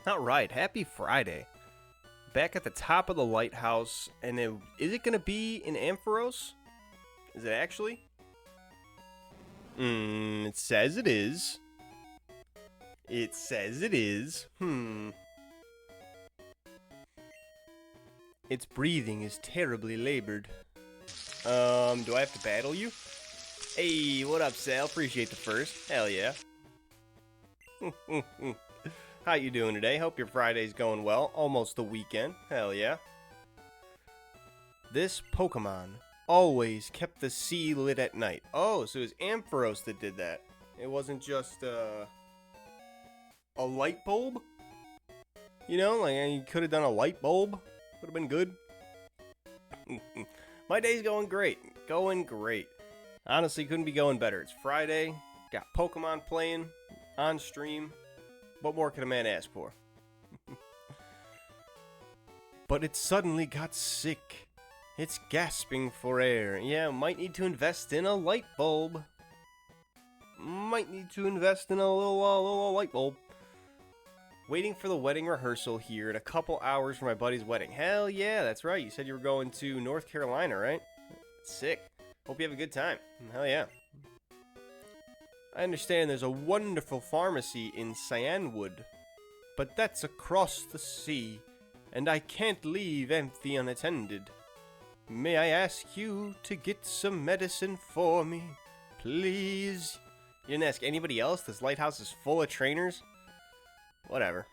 Alright, happy Friday. Back at the top of the Lighthouse, and is it going to be in Ampharos? Is it actually? It says it is. It says it is. Its breathing is terribly labored. Do I have to battle you? Hey, what up, Sal? Appreciate the first. Hell yeah. How you doing today? Hope your Friday's going well. Almost the weekend. Hell yeah. This Pokemon always kept the sea lit at night. Oh, so it was Ampharos that did that. It wasn't just a light bulb? You know, like you could have done a light bulb. Would have been good. My day's going great. Going great. Honestly, couldn't be going better. It's Friday. Got Pokemon playing on stream. What more can a man ask for? But it suddenly got sick. It's gasping for air. Yeah, might need to invest in a light bulb. Might need to invest in a little light bulb. Waiting for the wedding rehearsal here in a couple hours for my buddy's wedding. Hell yeah, that's right. You said you were going to North Carolina, right? Sick. Hope you have a good time. Hell yeah. I understand there's a wonderful pharmacy in Cyanwood, but that's across the sea, and I can't leave empty unattended. May I ask you to get some medicine for me, please? You didn't ask anybody else? This lighthouse is full of trainers? Whatever.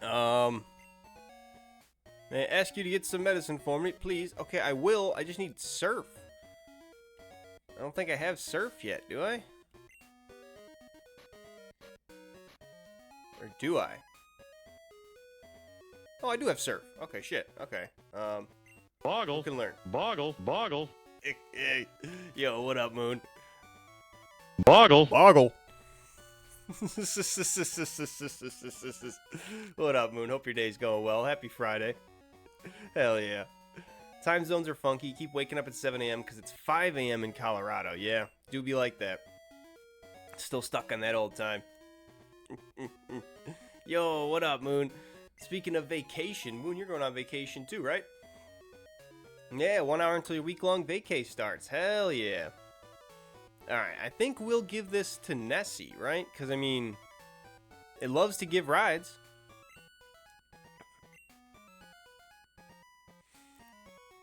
May I ask you to get some medicine for me, please? Okay, I will. I just need surf. I don't think I have surf yet, do I? Or do I? Oh, I do have surf. Okay, shit. Okay. Boggle. Who can learn? Boggle. Boggle. Yo, what up, Moon? Boggle. Boggle. What up, Moon? Hope your day's going well. Happy Friday. Hell yeah. Time zones are funky. Keep waking up at 7 a.m. because it's 5 a.m. in Colorado. Yeah, do be like that. Still stuck on that old time. Yo, what up, Moon? Speaking of vacation, Moon, you're going on vacation too, right? Yeah, 1 hour until your week-long vacay starts. Hell yeah. Alright, I think we'll give this to Nessie, right? Because, I mean, it loves to give rides.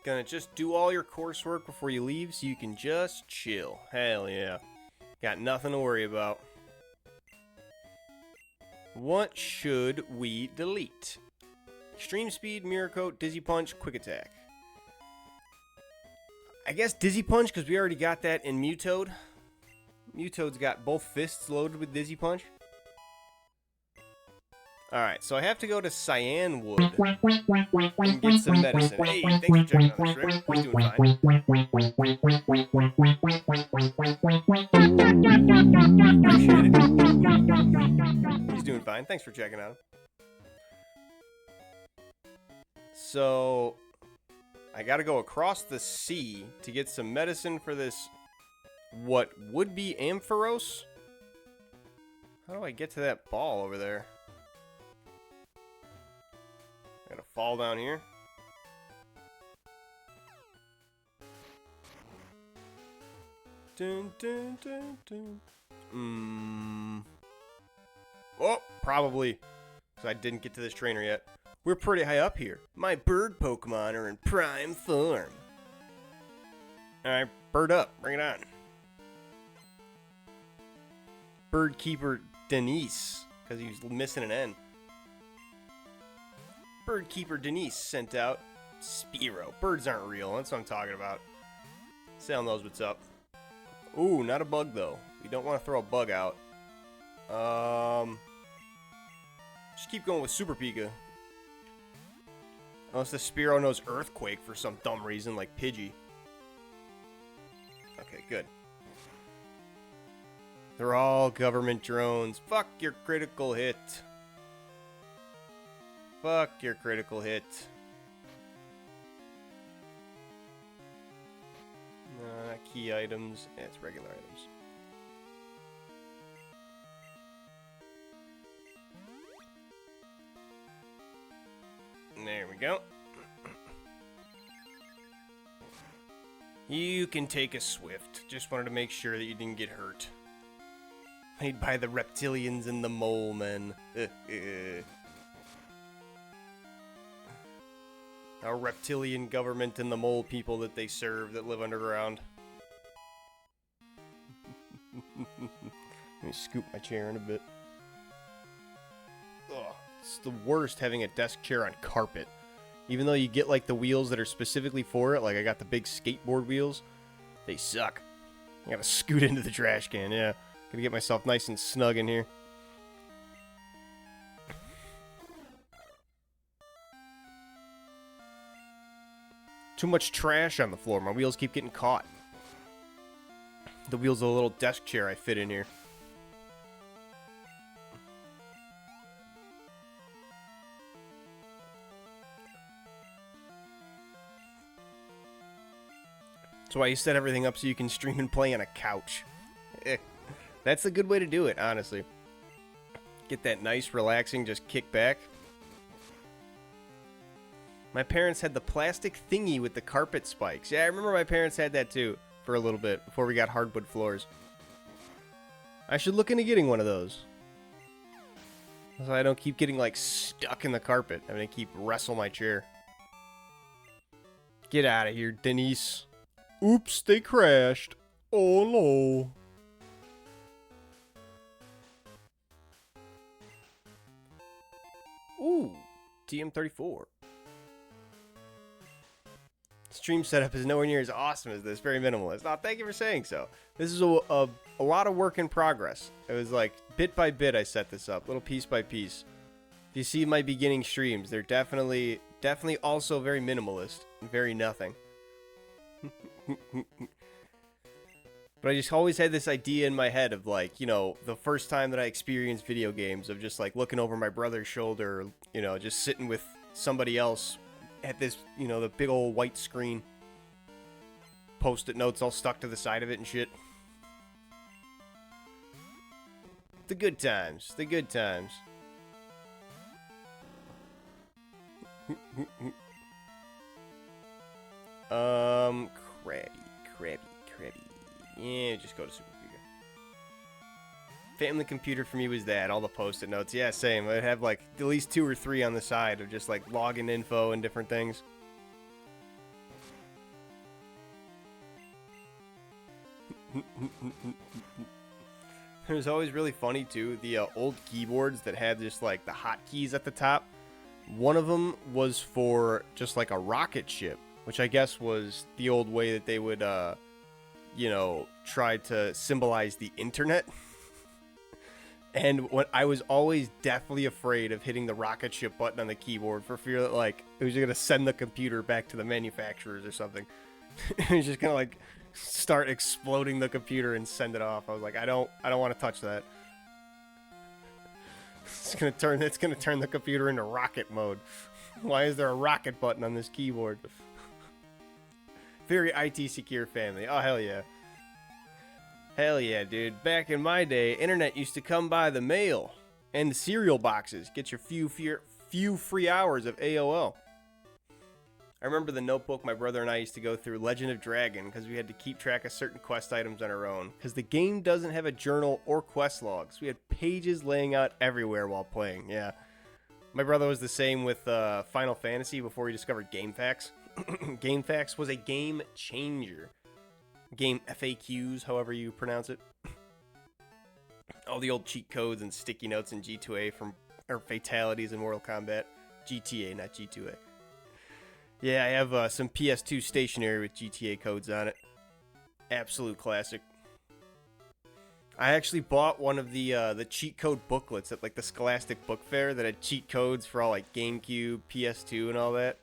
Gonna just do all your coursework before you leave so you can just chill. Hell yeah. Got nothing to worry about. What should we delete? Extreme Speed, Mirror Coat, Dizzy Punch, Quick Attack. I guess Dizzy Punch because we already got that in Mewtwoad. Mewtwoad's got both fists loaded with Dizzy Punch. Alright, so I have to go to Cyanwood and get some medicine. Hey, thanks for checking on the shrimp. He's doing fine. Appreciate it. He's doing fine. Thanks for checking on him. So, I gotta go across the sea to get some medicine for this, what would be Ampharos? How do I get to that ball over there? I gotta fall down here. Dun, dun, dun, dun. Oh, probably. Because I didn't get to this trainer yet. We're pretty high up here. My bird Pokemon are in prime form. Alright, bird up. Bring it on. Bird Keeper Denise. Because he was missing an N. Bird Keeper Denise sent out Spearow. Birds aren't real. That's what I'm talking about. Sal knows what's up. Ooh, not a bug though. We don't want to throw a bug out. Just keep going with Super Pika. Unless the Spearow knows Earthquake for some dumb reason, like Pidgey. Okay, good. They're all government drones. Fuck your critical hit. Fuck your critical hit. Key items. Yeah, it's regular items. There we go. You can take a Swift. Just wanted to make sure that you didn't get hurt. Made by the reptilians and the mole men. Our reptilian government and the mole people that they serve that live underground. Let me scoop my chair in a bit. Ugh, it's the worst having a desk chair on carpet. Even though you get like the wheels that are specifically for it, like I got the big skateboard wheels, they suck. I gotta scoot into the trash can, yeah. Gotta get myself nice and snug in here. Too much trash on the floor. My wheels keep getting caught. The wheels of a little desk chair I fit in here. That's why you set everything up so you can stream and play on a couch. That's a good way to do it, honestly. Get that nice, relaxing, just kick back. My parents had the plastic thingy with the carpet spikes. Yeah, I remember my parents had that too for a little bit before we got hardwood floors. I should look into getting one of those. So I don't keep getting like stuck in the carpet. I'm gonna keep wrestle my chair. Get out of here, Denise. Oops, they crashed. Oh no. Ooh, TM34. Stream setup is nowhere near as awesome as this. Very minimalist. Oh, thank you for saying so. This is a lot of work in progress. It was like bit by bit I set this up, little piece by piece. If you see my beginning streams, they're definitely also very minimalist, very nothing. But I just always had this idea in my head of like, you know, the first time that I experienced video games, of just like looking over my brother's shoulder, you know, just sitting with somebody else at this, you know, the big old white screen. Post-it notes all stuck to the side of it and shit. The good times. The good times. Crabby. Yeah, just go to supercomputer. Family computer for me was that, all the post-it notes. Yeah, same. I'd have like at least 2 or 3 on the side of just like login info and different things. It was always really funny too, the old keyboards that had just like the hotkeys at the top. One of them was for just like a rocket ship, which I guess was the old way that they would, you know, try to symbolize the internet. And when I was always deathly afraid of hitting the rocket ship button on the keyboard for fear that like it was going to send the computer back to the manufacturers or something. It was just going to like start exploding the computer and send it off. I was like, I don't want to touch that. It's gonna turn the computer into rocket mode. Why is there a rocket button on this keyboard? Very IT secure family. Oh hell yeah. Hell yeah, dude. Back in my day, internet used to come by the mail and the cereal boxes. Get your few free hours of AOL. I remember the notebook my brother and I used to go through Legend of Dragon because we had to keep track of certain quest items on our own. Because the game doesn't have a journal or quest logs. We had pages laying out everywhere while playing, yeah. My brother was the same with Final Fantasy before he discovered GameFAQs. GameFAQs was a game changer. Game FAQs, however you pronounce it. All the old cheat codes and sticky notes in G2A or fatalities in Mortal Kombat. GTA, not G2A. Yeah, I have some PS2 stationery with GTA codes on it. Absolute classic. I actually bought one of the cheat code booklets at like the Scholastic Book Fair that had cheat codes for all like GameCube, PS2, and all that.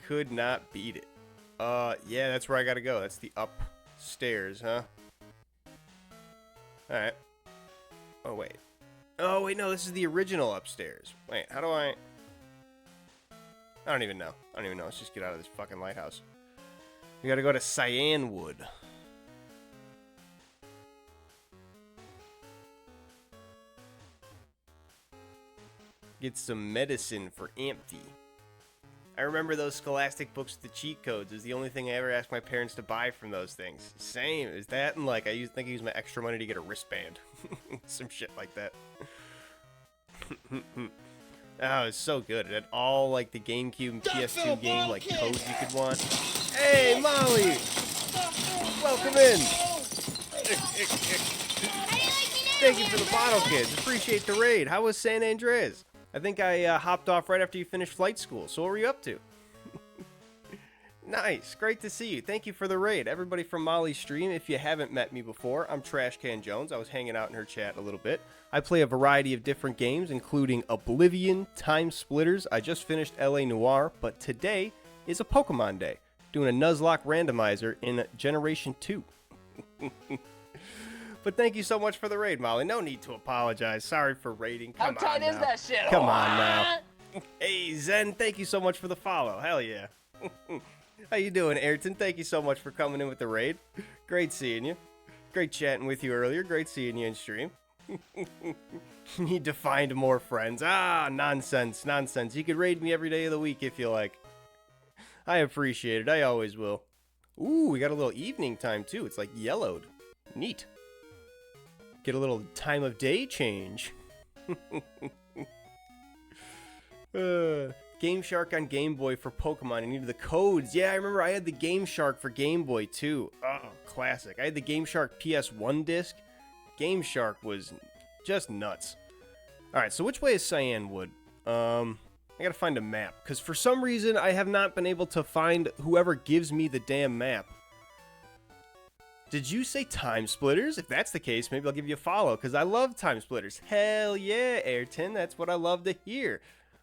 Could not beat it. Yeah, that's where I gotta go. That's the upstairs, huh? Alright. Oh, wait. Oh, wait, no, this is the original upstairs. Wait, how do I don't even know. Let's just get out of this fucking lighthouse. We gotta go to Cyanwood. Get some medicine for empty. I remember those Scholastic books with the cheat codes. It was the only thing I ever asked my parents to buy from those things. Same as that, and like I used my extra money to get a wristband. Some shit like that. Oh, it's so good. It had all like the GameCube and PS2 game like codes you could want. Hey, Molly! Welcome in! Thank you for the bottle, kids. Appreciate the raid. How was San Andreas? I think I hopped off right after you finished flight school. So what were you up to? Nice. Great to see you. Thank you for the raid. Everybody from Molly's stream, if you haven't met me before, I'm Trashcan Jones. I was hanging out in her chat a little bit. I play a variety of different games, including Oblivion, Time Splitters. I just finished LA Noire, but today is a Pokemon day. Doing a Nuzlocke randomizer in Generation 2. But thank you so much for the raid, Molly. No need to apologize. Sorry for raiding. Come on now. How tight is that shit? Come on now. Hey, Zen, thank you so much for the follow. Hell yeah. How you doing, Ayrton? Thank you so much for coming in with the raid. Great seeing you. Great chatting with you earlier. Great seeing you in stream. Need to find more friends. Ah, nonsense, nonsense. You could raid me every day of the week if you like. I appreciate it. I always will. Ooh, we got a little evening time, too. It's like yellowed. Neat. Get a little time of day change. Game Shark on Game Boy for Pokemon. I needed the codes. Yeah, I remember I had the Game Shark for Game Boy, too. Oh, classic. I had the Game Shark PS1 disc. Game Shark was just nuts. Alright, so which way is Cyanwood? I gotta find a map. Because for some reason, I have not been able to find whoever gives me the damn map. Did you say Time Splitters? If that's the case, maybe I'll give you a follow, because I love Time Splitters. Hell yeah, Ayrton. That's what I love to hear.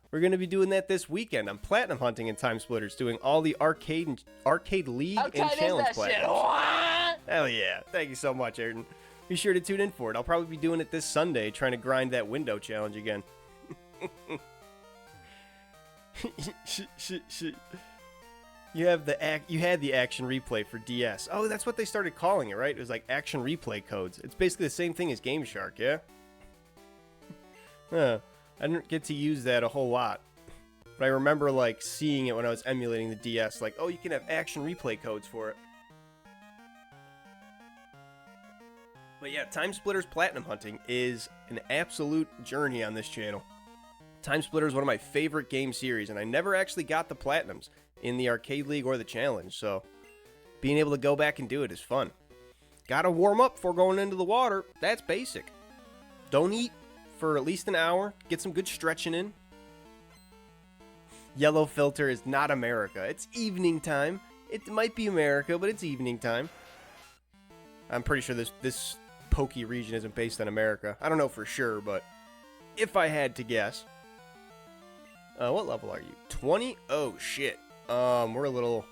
We're going to be doing that this weekend. I'm platinum hunting in Time Splitters, doing all the arcade league and challenge platinums. Hell yeah. Thank you so much, Ayrton. Be sure to tune in for it. I'll probably be doing it this Sunday, trying to grind that window challenge again. You had the action replay for DS. Oh, that's what they started calling it, right? It was like action replay codes. It's basically the same thing as Game Shark, yeah? I didn't get to use that a whole lot. But I remember like seeing it when I was emulating the DS, like, oh, you can have action replay codes for it. But yeah, Time Splitters Platinum hunting is an absolute journey on this channel. Time Splitter is one of my favorite game series, and I never actually got the Platinums in the Arcade League or the Challenge, so being able to go back and do it is fun. Gotta warm up before going into the water. That's basic. Don't eat for at least an hour. Get some good stretching in. Yellow filter is not America. It's evening time. It might be America, but it's evening time. I'm pretty sure this Poke region isn't based on America. I don't know for sure, but if I had to guess. What level are you? 20? Oh, shit. We're a little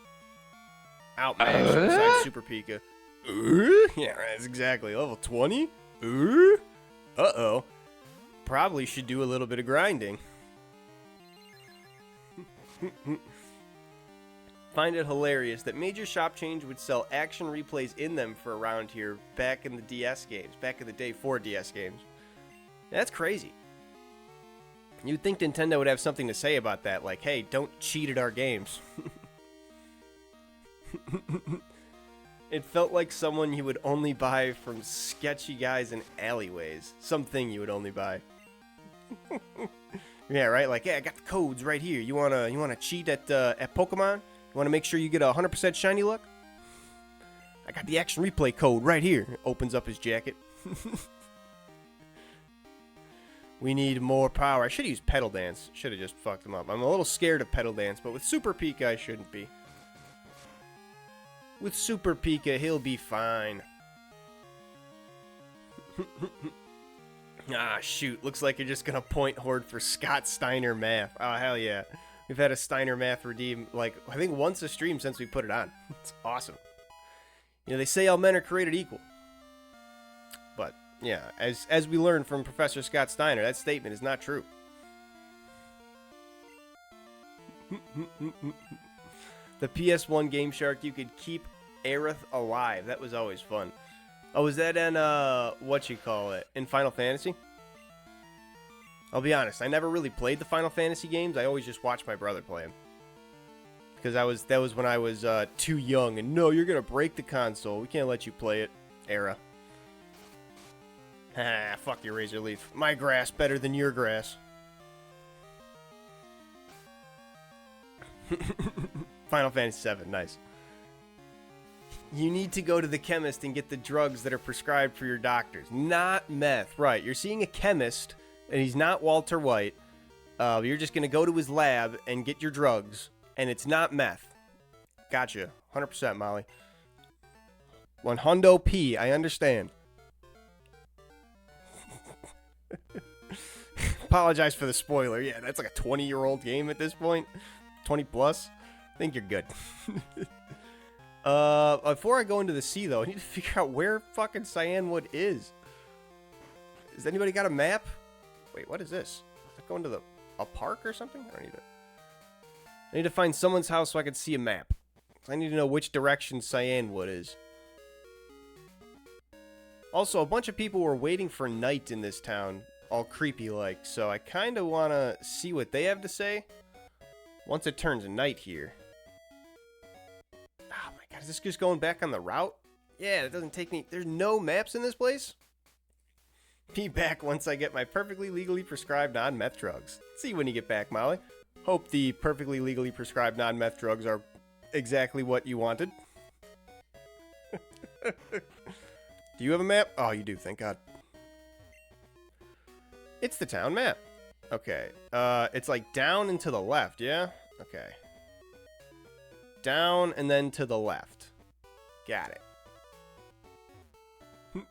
outmatched besides Super Pika. Yeah, that's exactly. Level 20? Uh-oh. Probably should do a little bit of grinding. Find it hilarious that Major Shop Change would sell action replays in them for around here back in the DS games. Back in the day for DS games. That's crazy. You'd think Nintendo would have something to say about that, like, hey, don't cheat at our games. It felt like someone you would only buy from sketchy guys in alleyways. Something you would only buy. Yeah, right? Like, yeah, I got the codes right here. You wanna cheat at Pokemon? You wanna make sure you get 100% shiny luck? I got the action replay code right here. Opens up his jacket. We need more power. I should have used Pedal Dance. Should have just fucked him up. I'm a little scared of Pedal Dance, but with Super Pika, I shouldn't be. With Super Pika, he'll be fine. Ah, shoot. Looks like you're just going to point Horde for Scott Steiner Math. Oh, hell yeah. We've had a Steiner Math redeem, like, I think once a stream since we put it on. It's awesome. You know, they say all men are created equal. But, yeah, as we learned from Professor Scott Steiner, that statement is not true. The PS1 Game Shark, you could keep Aerith alive. That was always fun. Oh, was that in, in Final Fantasy? I'll be honest, I never really played the Final Fantasy games. I always just watched my brother play them. Because that was when I was too young, and no, you're going to break the console. We can't let you play it. Era. Ah, fuck your Razor Leaf. My grass better than your grass. Final Fantasy VII, nice. You need to go to the chemist and get the drugs that are prescribed for your doctors. Not meth. Right, you're seeing a chemist, and he's not Walter White. You're just going to go to his lab and get your drugs, and it's not meth. Gotcha. 100%, Molly. 100 P, I understand. Apologize for the spoiler. Yeah, that's like a 20-year-old game at this point. 20 plus. I think you're good. Before I go into the sea, though, I need to figure out where fucking Cyanwood is. Has anybody got a map? Wait, what is this? Is that going to a park or something? I don't need it. I need to find someone's house so I can see a map. I need to know which direction Cyanwood is. Also, a bunch of people were waiting for night in this town, all creepy-like, so I kind of want to see what they have to say once it turns night here. Oh my god, is this just going back on the route? Yeah, it doesn't take me... There's no maps in this place? Be back once I get my perfectly legally prescribed non-meth drugs. See you when you get back, Molly. Hope the perfectly legally prescribed non-meth drugs are exactly what you wanted. Do you have a map? Oh, you do, thank God. It's the town map. Okay. It's like down and to the left, yeah? Okay. Down and then to the left. Got it.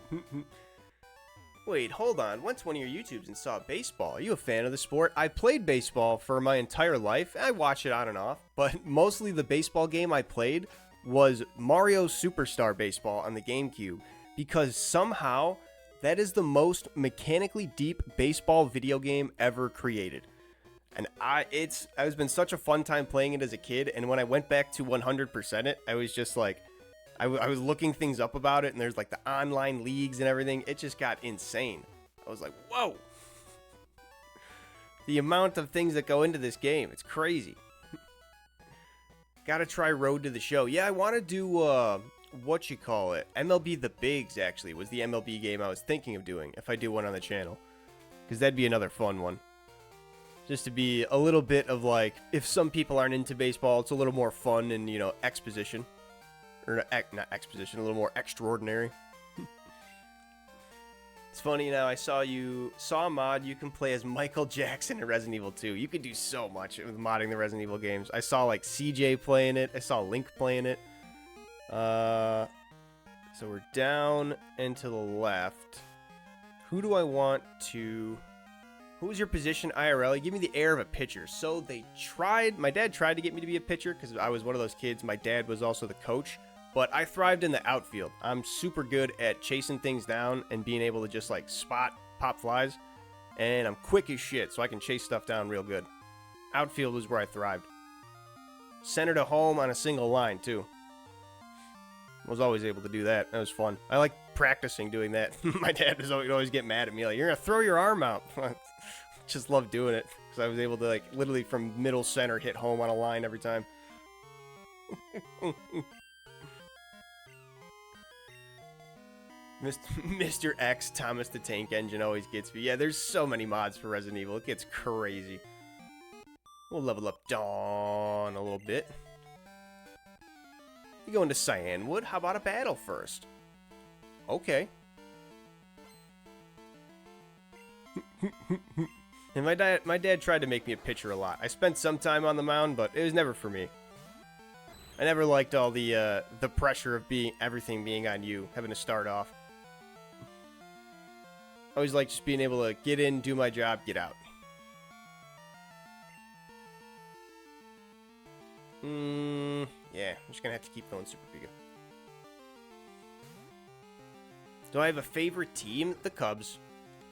Wait, hold on. Went to one of your YouTubes and saw baseball. Are you a fan of the sport? I played baseball for my entire life. I watch it on and off. But mostly the baseball game I played was Mario Superstar Baseball on the GameCube. Because somehow, that is the most mechanically deep baseball video game ever created. And it's been such a fun time playing it as a kid, and when I went back to 100% it, I was just like, I was looking things up about it, and there's like the online leagues and everything. It just got insane. I was like, whoa! The amount of things that go into this game, it's crazy. Gotta try Road to the Show. Yeah, I want to do, MLB The Bigs, actually, was the MLB game I was thinking of doing, if I do one on the channel. Because that'd be another fun one. Just to be a little bit of, like, if some people aren't into baseball, it's a little more fun and, you know, exposition. Or, not exposition, a little more extraordinary. It's funny now, I saw a mod, you can play as Michael Jackson in Resident Evil 2. You can do so much with modding the Resident Evil games. I saw, like, CJ playing it. I saw Link playing it. So we're down and to the left. Who do I want to... Who's your position IRL? You give me the air of a pitcher. So my dad tried to get me to be a pitcher because I was one of those kids. My dad was also the coach, but I thrived in the outfield. I'm super good at chasing things down and being able to just like pop flies. And I'm quick as shit, so I can chase stuff down real good. Outfield was where I thrived. Center to home on a single line too. I was always able to do that. That was fun. I like practicing doing that. My dad would always get mad at me, like, you're going to throw your arm out. Just loved doing it, because I was able to, like, literally from middle center hit home on a line every time. Mr. X, Thomas the Tank Engine always gets me. Yeah, there's so many mods for Resident Evil. It gets crazy. We'll level up Dawn a little bit. You go into Cyanwood. How about a battle first? Okay. And my dad tried to make me a pitcher a lot. I spent some time on the mound, but it was never for me. I never liked all the pressure of everything being on you, having to start off. I always liked just being able to get in, do my job, get out. Yeah, I'm just gonna have to keep going Super Pika. Do I have a favorite team? The Cubs.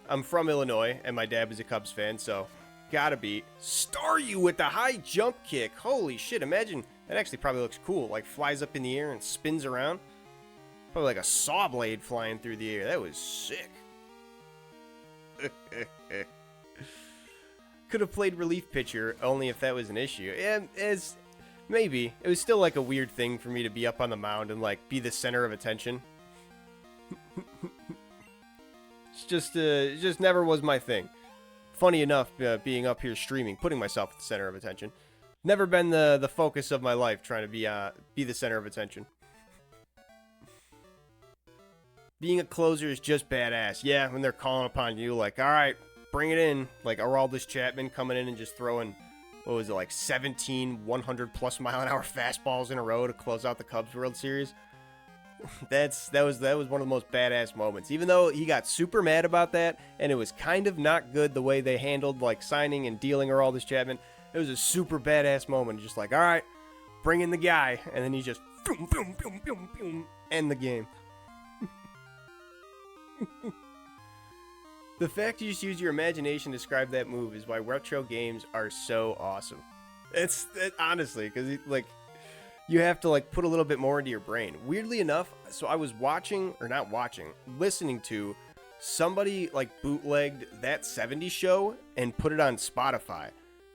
I'm from Illinois, and my dad was a Cubs fan, so gotta be. Staryu with the high jump kick. Holy shit, imagine. That actually probably looks cool. Like, flies up in the air and spins around. Probably like a saw blade flying through the air. That was sick. could have played relief pitcher only if that was an issue. And maybe it was still like a weird thing for me to be up on the mound and like be the center of attention. It just never was my thing. Funny enough, being up here streaming, putting myself at the center of attention, never been the focus of my life. Trying to be the center of attention. Being a closer is just badass. Yeah, when they're calling upon you, like, all right, bring it in. Like Aroldis Chapman coming in and just throwing, what was it, like 17 100+ mile an hour fastballs in a row to close out the Cubs World Series. That was one of the most badass moments. Even though he got super mad about that, and it was kind of not good the way they handled like signing and dealing Aroldis Chapman, it was a super badass moment. Just like, all right, bring in the guy, and then he just boom, boom, boom, boom, boom, end the game. The fact you just use your imagination to describe that move is why retro games are so awesome. It's honestly, because like you have to like put a little bit more into your brain. Weirdly enough, so I was listening to somebody like bootlegged That 70s Show and put it on Spotify,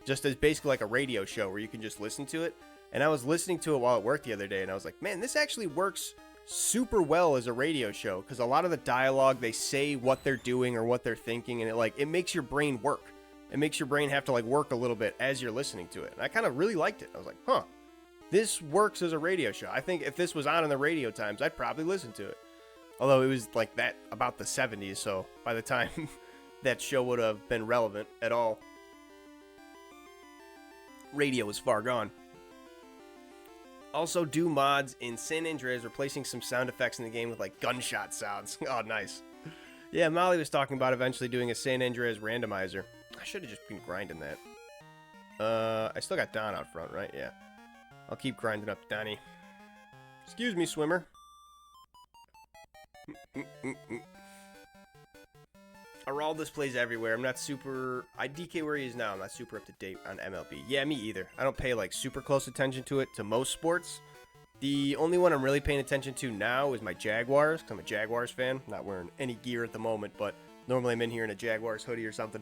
just as basically like a radio show where you can just listen to it. And I was listening to it while at work the other day, and I was like, man, this actually works super well as a radio show, because a lot of the dialogue, they say what they're doing or what they're thinking, and it makes your brain work. It makes your brain have to like work a little bit as you're listening to it. And I kind of really liked it. I was like, huh, this works as a radio show. I think if this was on in the radio times, I'd probably listen to it. Although it was like that about the 70s, so by the time that show would have been relevant at all, radio was far gone. Also do mods in San Andreas, replacing some sound effects in the game with like gunshot sounds. Oh, nice. Yeah, Molly was talking about eventually doing a San Andreas randomizer. I should have just been grinding that. I still got Don out front, right? Yeah. I'll keep grinding up Donnie. Excuse me, swimmer. Aroldis plays everywhere. I'm not super... I DK where he is now. I'm not super up to date on MLB. Yeah, me either. I don't pay like super close attention to it to most sports. The only one I'm really paying attention to now is my Jaguars, because I'm a Jaguars fan. Not wearing any gear at the moment, but normally I'm in here in a Jaguars hoodie or something.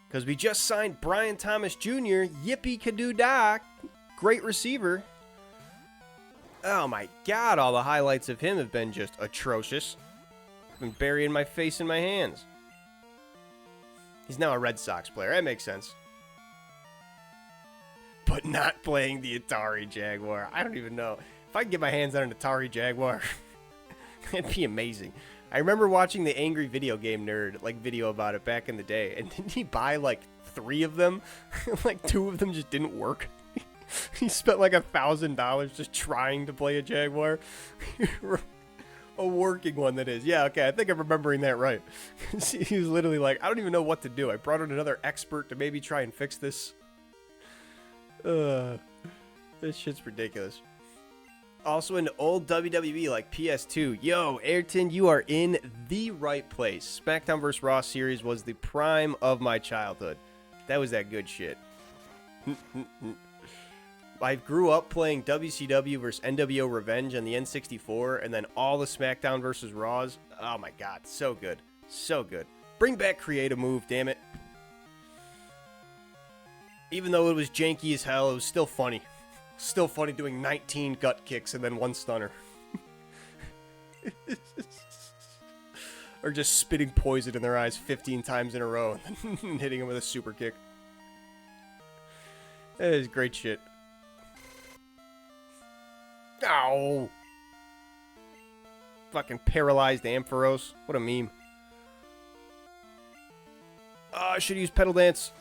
Because we just signed Brian Thomas Jr. Yippee-ka-doo-dah. Great receiver. Oh my god, all the highlights of him have been just atrocious. Been burying my face in my hands. He's now a Red Sox player. That makes sense. But not playing the Atari Jaguar. I don't even know. If I could get my hands on an Atari Jaguar, that'd be amazing. I remember watching the Angry Video Game Nerd like video about it back in the day. And didn't he buy like 3 of them? Like 2 of them just didn't work. He spent like $1,000 just trying to play a Jaguar. A working one, that is. Yeah, okay, I think I'm remembering that right. He was literally like, I don't even know what to do. I brought in another expert to maybe try and fix this. This shit's ridiculous. Also in old WWE like PS2. Yo, Ayrton, you are in the right place. SmackDown vs. Raw series was the prime of my childhood. That was that good shit. I grew up playing WCW vs. NWO Revenge on the N64, and then all the SmackDown vs. Raws. Oh my god, so good. So good. Bring back Create a Move, damn it. Even though it was janky as hell, it was still funny. Still funny doing 19 gut kicks and then 1 stunner. Or just spitting poison in their eyes 15 times in a row and then hitting them with a super kick. That is great shit. Ow! Fucking paralyzed Ampharos. What a meme. I should use Pedal Dance.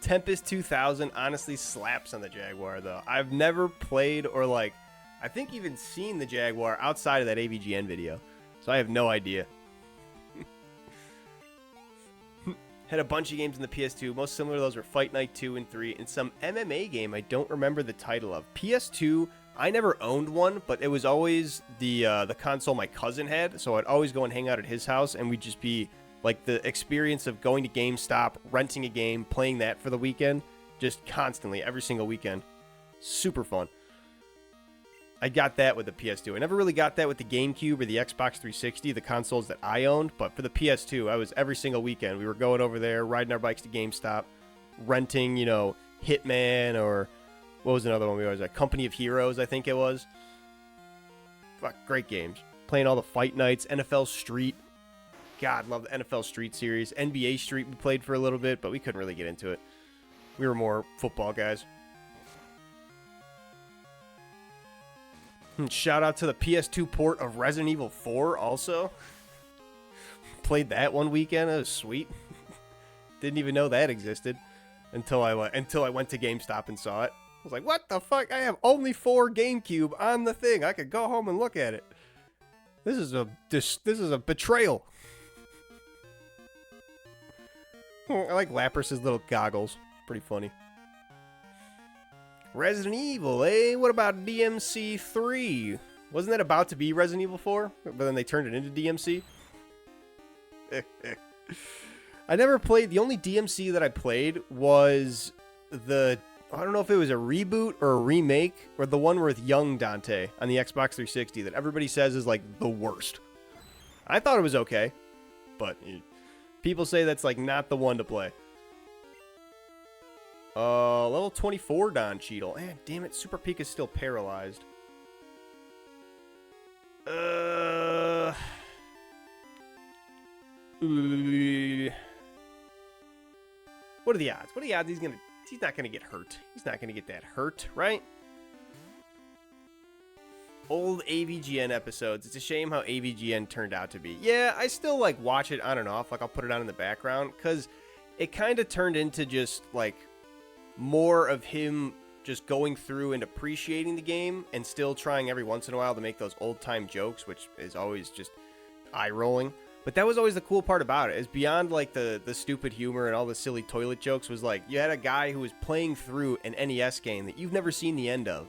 Tempest 2000 honestly slaps on the Jaguar, though. I've never played or, like, I think even seen the Jaguar outside of that AVGN video. So I have no idea. Had a bunch of games in the PS2. Most similar to those were Fight Night 2 and 3, and some MMA game I don't remember the title of. PS2, I never owned one, but it was always the console my cousin had, so I'd always go and hang out at his house, and we'd just be, like, the experience of going to GameStop, renting a game, playing that for the weekend, just constantly, every single weekend. Super fun. I got that with the PS2. I never really got that with the GameCube or the Xbox 360, the consoles that I owned. But for the PS2, I was every single weekend. We were going over there, riding our bikes to GameStop, renting, you know, Hitman or what was another one we always like? Company of Heroes, I think it was. Fuck, great games. Playing all the Fight Nights, NFL Street. God, love the NFL Street series. NBA Street we played for a little bit, but we couldn't really get into it. We were more football guys. Shout out to the PS2 port of Resident Evil 4 also. Played that one weekend. It was sweet. Didn't even know that existed until I went to GameStop and saw it. I was like, what the fuck? I have only 4 GameCube on the thing. I could go home and look at it. This is a betrayal. I like Lapras's little goggles. Pretty funny. Resident Evil, eh? What about DMC 3? Wasn't that about to be Resident Evil 4? But then they turned it into DMC? I never played... The only DMC that I played was the... I don't know if it was a reboot or a remake, or the one with young Dante on the Xbox 360 that everybody says is, like, the worst. I thought it was okay, but people say that's, like, not the one to play. Level 24 Don Cheadle. Eh, damn it, Super Peak is still paralyzed. What are the odds? What are the odds he's not gonna get hurt? He's not gonna get that hurt, right? Old AVGN episodes. It's a shame how AVGN turned out to be. Yeah, I still, like, watch it on and off. Like, I'll put it on in the background, because it kind of turned into just, like, more of him just going through and appreciating the game and still trying every once in a while to make those old-time jokes, which is always just eye-rolling. But that was always the cool part about it, is beyond, like, the stupid humor and all the silly toilet jokes, was, like, you had a guy who was playing through an NES game that you've never seen the end of,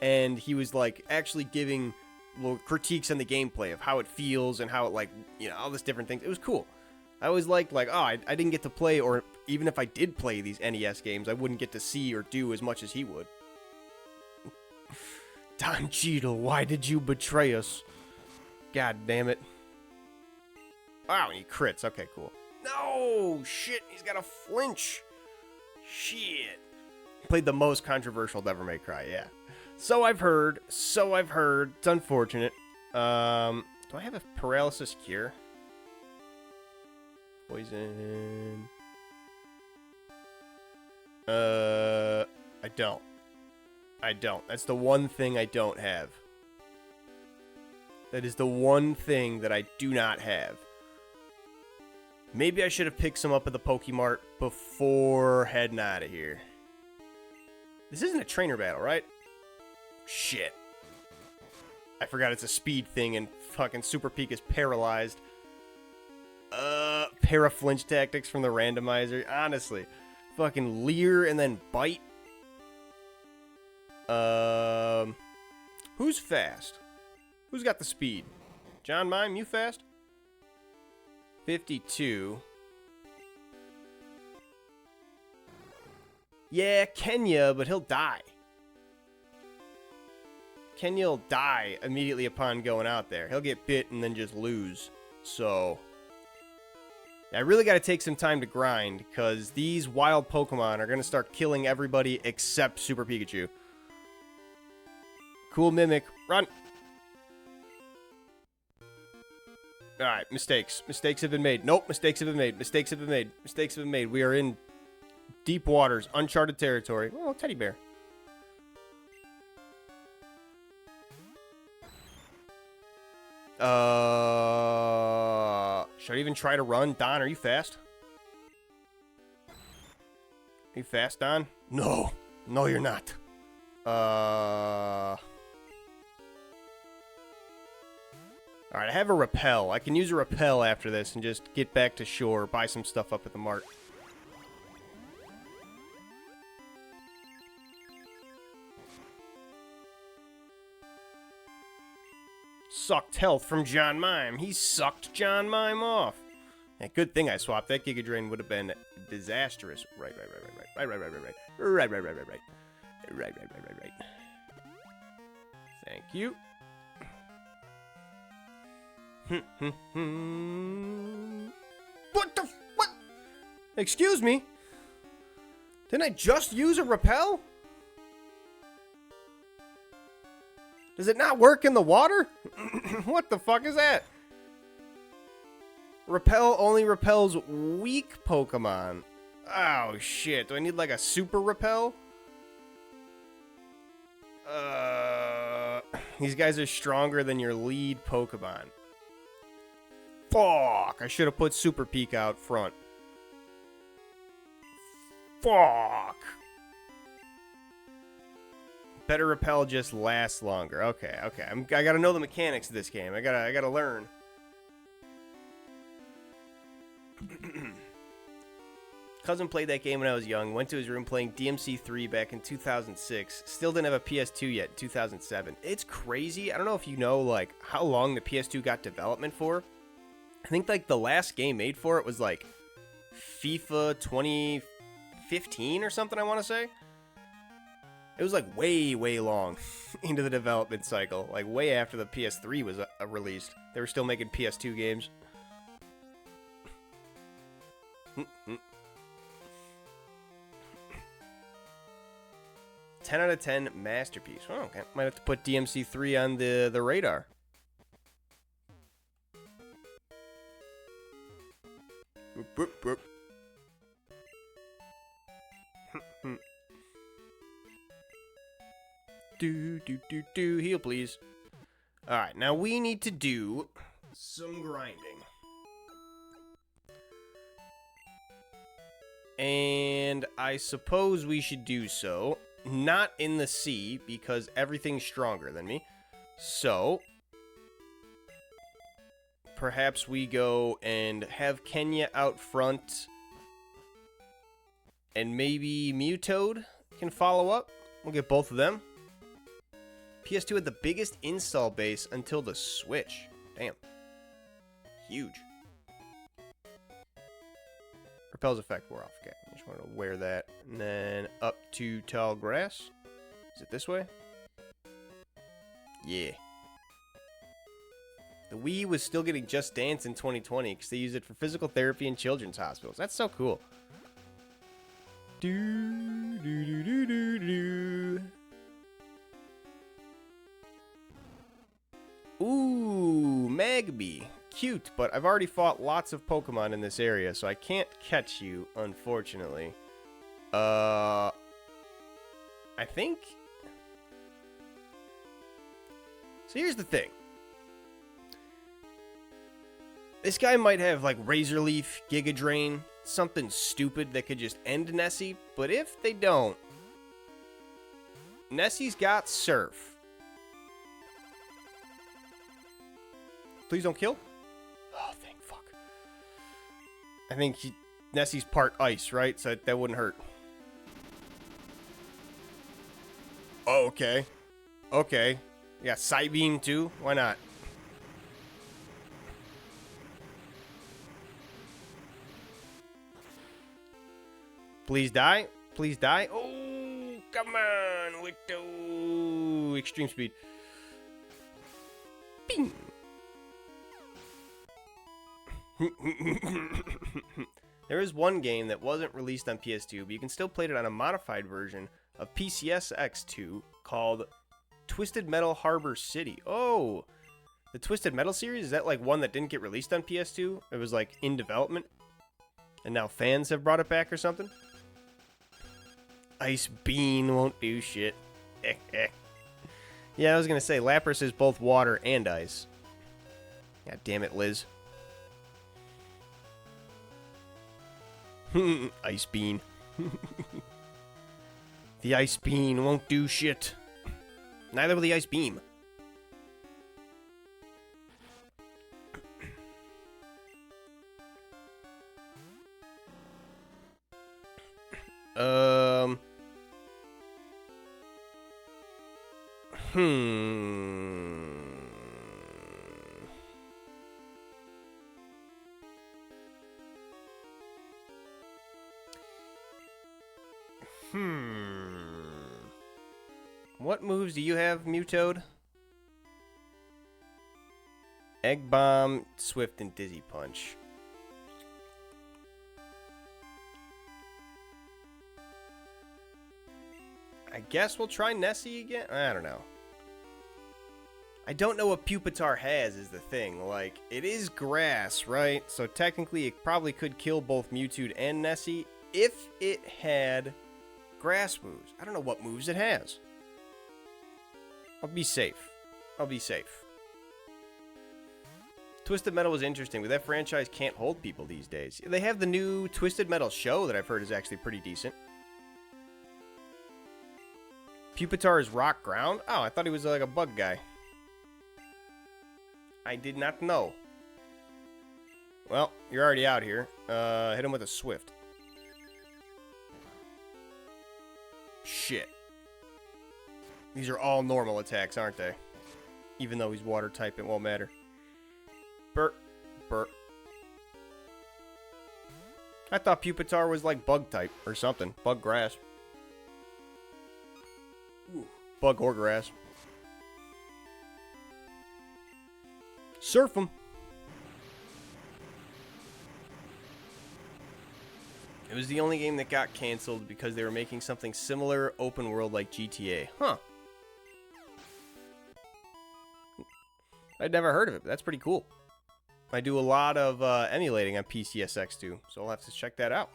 and he was, like, actually giving little critiques on the gameplay of how it feels and how it, like, you know, all this different things. It was cool. I always liked, like, oh, I didn't get to play, or even if I did play these NES games, I wouldn't get to see or do as much as he would. Don Cheadle, why did you betray us? God damn it. Wow, and he crits. Okay, cool. No! Shit, he's got a flinch. Shit. Played the most controversial Devil May Cry, yeah. So I've heard. It's unfortunate. Do I have a paralysis cure? Poison. I don't. That's the one thing I don't have. That is the one thing that I do not have. Maybe I should have picked some up at the Pokemart before heading out of here. This isn't a trainer battle, right? Shit. I forgot it's a speed thing and fucking Super Peak is paralyzed. Para-flinch tactics from the randomizer. Honestly. Fucking leer and then bite. Who's fast? Who's got the speed? John Mime, you fast? 52. Yeah, Kenya, but he'll die. Kenya'll die immediately upon going out there. He'll get bit and then just lose. So I really got to take some time to grind, because these wild Pokemon are going to start killing everybody except Super Pikachu. Cool Mimic. Run! Alright, mistakes. Mistakes have been made. Nope, mistakes have been made. Mistakes have been made. Mistakes have been made. We are in deep waters, uncharted territory. Oh, teddy bear. Should I even try to run? Don, are you fast? Are you fast, Don? No. No, you're not. Alright, I have a repel. I can use a repel after this and just get back to shore, buy some stuff up at the mart. Sucked health from John Mime. He sucked John Mime off. Yeah, good thing I swapped. That Giga Drain would have been disastrous. Right. Thank you. What? Excuse me? Didn't I just use a repel? Does it not work in the water? What the fuck is that? Repel only repels weak Pokemon. Oh shit, do I need like a super repel? These guys are stronger than your lead Pokemon. Fuck, I should have put Super Peak out front. Fuck. Better repel just lasts longer. Okay. I gotta know the mechanics of this game. I gotta learn. Cousin played that game when I was young. Went to his room playing DMC3 back in 2006. Still didn't have a PS2 yet in 2007. It's crazy. I don't know if you know like how long the PS2 got development for. I think like the last game made for it was like FIFA 2015 or something, I want to say. It was like way long into the development cycle. Like way after the PS3 was released. They were still making PS2 games. 10 out of 10 masterpiece. Oh, okay. Might have to put DMC3 on the radar. Boop, boop, boop. Do. Heal, please. Alright, now we need to do some grinding. And I suppose we should do so. Not in the sea, because everything's stronger than me. So, perhaps we go and have Kenya out front. And maybe Mewtoad can follow up. We'll get both of them. PS2 had the biggest install base until the Switch. Damn. Huge. Repel's effect wore off. Okay, I just want to wear that. And then up to tall grass. Is it this way? Yeah. The Wii was still getting Just Dance in 2020 because they used it for physical therapy in children's hospitals. That's so cool. Ooh, Magby. Cute, but I've already fought lots of Pokemon in this area, so I can't catch you, unfortunately. I think... So here's the thing. This guy might have, like, Razor Leaf, Giga Drain, something stupid that could just end Nessie, but if they don't... Nessie's got Surf. Please don't kill. Oh, thank fuck. I think Nessie's part ice, right? So that wouldn't hurt. Oh, okay. Okay. Yeah, Psybeam too. Why not? Please die. Please die. Oh, come on. With the extreme speed. Bing. There is one game that wasn't released on PS2, but you can still play it on a modified version of PCS X2 called Twisted Metal Harbor City. Oh, the Twisted Metal series? Is that like one that didn't get released on PS2? It was like in development, and now fans have brought it back or something? Ice Bean won't do shit. Yeah, I was gonna say, Lapras is both water and ice. God damn it, Liz. Ice Bean. The Ice Bean won't do shit. Neither will the Ice Beam. What moves do you have, Mewtoad? Egg Bomb, Swift, and Dizzy Punch. I guess we'll try Nessie again? I don't know. I don't know what Pupitar has is the thing. Like, it is grass, right? So technically it probably could kill both Mewtwo and Nessie if it had grass moves. I don't know what moves it has. I'll be safe. I'll be safe. Twisted Metal was interesting, but that franchise can't hold people these days. They have the new Twisted Metal show that I've heard is actually pretty decent. Pupitar is rock ground? Oh, I thought he was like a bug guy. I did not know. Well, you're already out here. Hit him with a Swift. Shit. These are all normal attacks, aren't they? Even though he's water type, it won't matter. Burp. Burp. I thought Pupitar was like bug type or something. Bug grass. Ooh. Bug or grass. Surf him. It was the only game that got canceled because they were making something similar open world like GTA. Huh. I'd never heard of it, but that's pretty cool. I do a lot of emulating on PCSX2, so I'll have to check that out.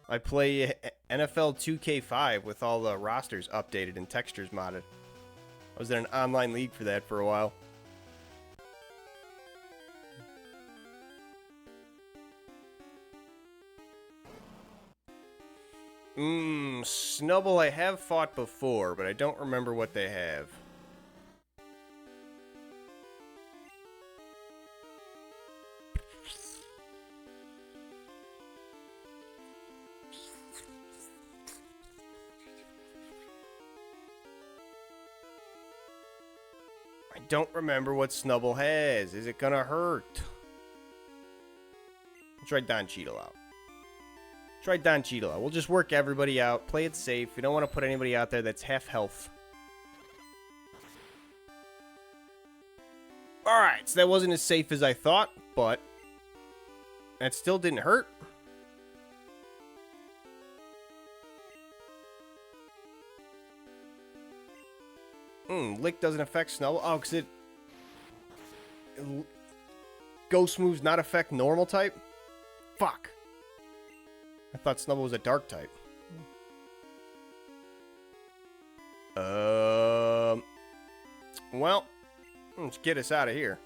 I play NFL 2K5 with all the rosters updated and textures modded. I was in an online league for that for a while. Snubble I have fought before, but I don't remember what they have. I don't remember what Snubble has. Is it gonna hurt? Try Don Cheadle out. Try Don Cheadle out. We'll just work everybody out. Play it safe. We don't want to put anybody out there that's half health. Alright, so that wasn't as safe as I thought, but that still didn't hurt. Lick doesn't affect Snubble. Oh, because it... Ghost moves not affect normal type? Fuck. I thought Snubble was a dark type. Well, let's get us out of here.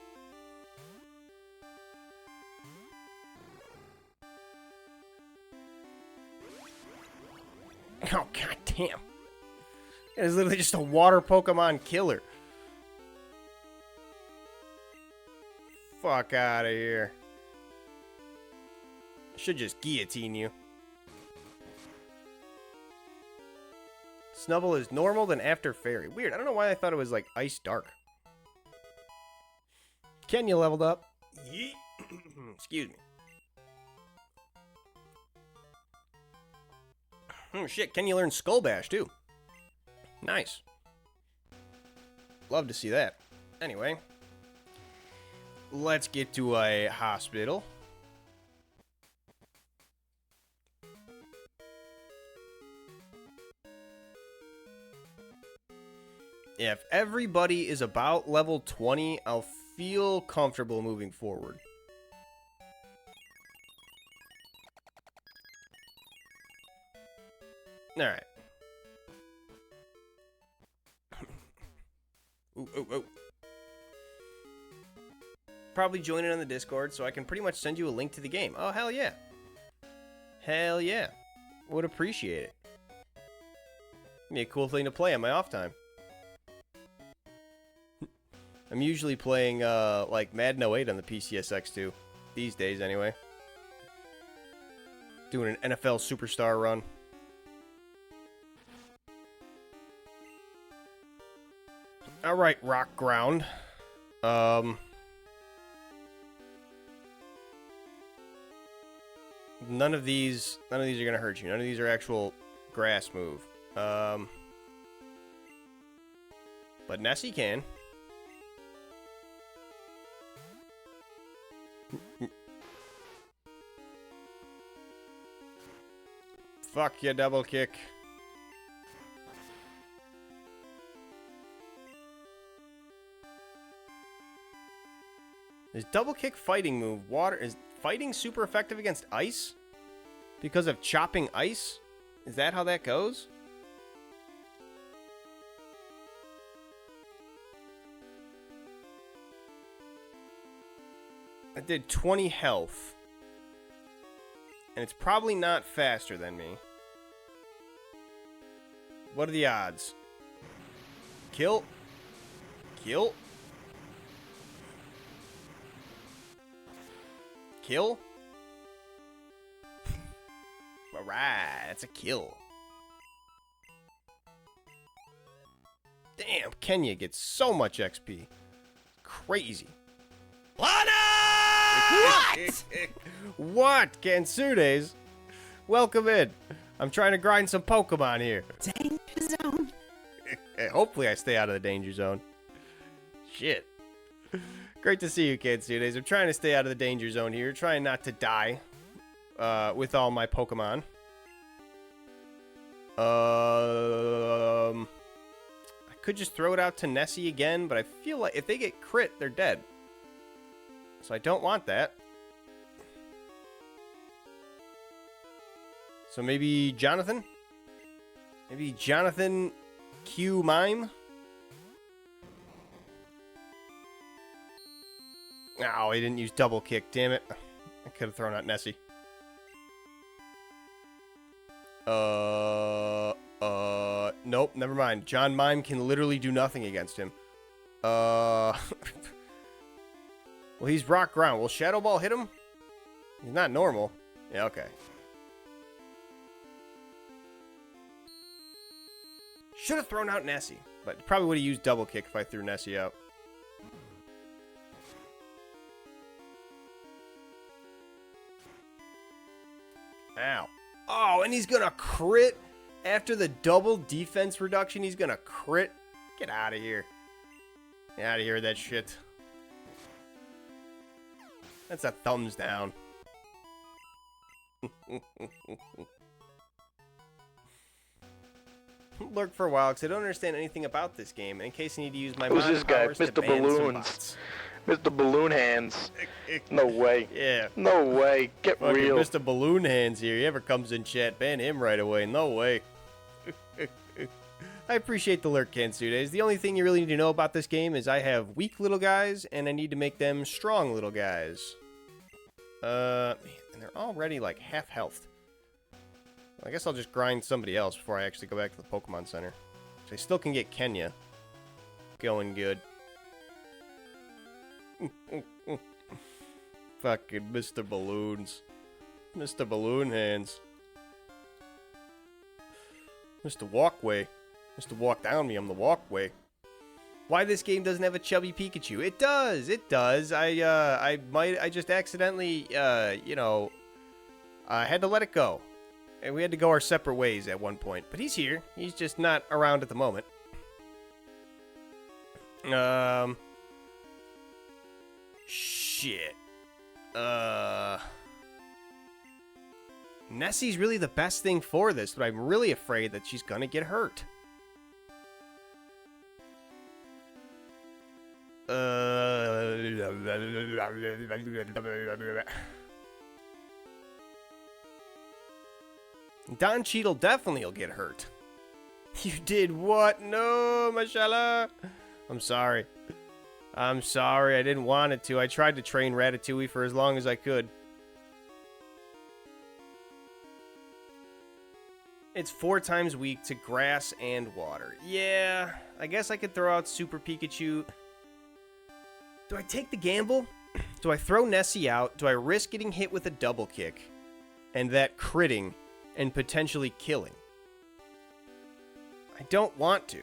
Oh, goddamn. It is literally just a water Pokemon killer. Fuck out of here. Should just guillotine you. Snubble is normal, then after fairy. Weird. I don't know why I thought it was like ice dark. Kenya leveled up. Yeet. Excuse me. Oh shit, Kenya learned Skull Bash too. Nice. Love to see that. Anyway. Let's get to a hospital. If everybody is about level 20, I'll feel comfortable moving forward. Alright. Ooh. Probably join in on the Discord so I can pretty much send you a link to the game. Oh, hell yeah. Hell yeah. Would appreciate it. Be a cool thing to play on my off time. I'm usually playing, like, Madden 08 on the PCSX2. These days, anyway. Doing an NFL Superstar run. Alright, Rock Ground. None of these are gonna hurt you. None of these are actual grass move. But Nessie can. Fuck you, double kick. Is double kick fighting move water? Is fighting super effective against ice? Because of chopping ice? Is that how that goes? I did 20 health. And it's probably not faster than me. What are the odds? Kill. Kill. Kill. Alright, that's a kill. Damn, Kenya gets so much XP. Crazy. Lana! What? What, Kansudes? Welcome in. I'm trying to grind some Pokemon here. Danger zone. Hopefully I stay out of the danger zone. Shit. Great to see you, Kansudes. I'm trying to stay out of the danger zone here. Trying not to die with all my Pokemon. I could just throw it out to Nessie again, but I feel like if they get crit, they're dead. So I don't want that. So maybe Jonathan? Maybe Jonathan Q Mime? Oh, he didn't use double kick, damn it. I could have thrown out Nessie. Nope, never mind. John Mime can literally do nothing against him. Well, he's rock ground. Will Shadow Ball hit him? He's not normal. Yeah, okay. Should have thrown out Nessie, but probably would have used double kick if I threw Nessie out. Ow. Oh, and he's gonna crit after the double defense reduction. He's gonna crit. Get out of here. Get out of here with that shit. That's a thumbs down. Lurk for a while because I don't understand anything about this game. In case I need to use my Who's this guy? powers to Mr. ban some Balloons. bots. Mr. Balloon Hands. No way. Yeah. No way. Get Fucking real. Mr. Balloon Hands here. He ever comes in chat, ban him right away. No way. I appreciate the lurk, Kansudes. The only thing you really need to know about this game is I have weak little guys, and I need to make them strong little guys. Man, and they're already like half health. I guess I'll just grind somebody else before I actually go back to the Pokemon Center. So I still can get Kenya going good. Fucking Mr. Balloons. Mr. Balloon Hands. Mr. Walkway. Mr. Walk Down Me, I'm the Walkway. Why this game doesn't have a chubby Pikachu? It does, it does. I just accidentally, you know, I had to let it go. And we had to go our separate ways at one point. But he's here. He's just not around at the moment. Shit. Nessie's really the best thing for this, but I'm really afraid that she's gonna get hurt. Don Cheadle definitely will get hurt. You did what? No, mashallah. I'm sorry. I'm sorry. I didn't want it to. I tried to train Ratatouille for as long as I could. It's 4 times weak to grass and water. Yeah, I guess I could throw out Super Pikachu. Do I take the gamble? Do I throw Nessie out? Do I risk getting hit with a double kick? And that critting and potentially killing? I don't want to.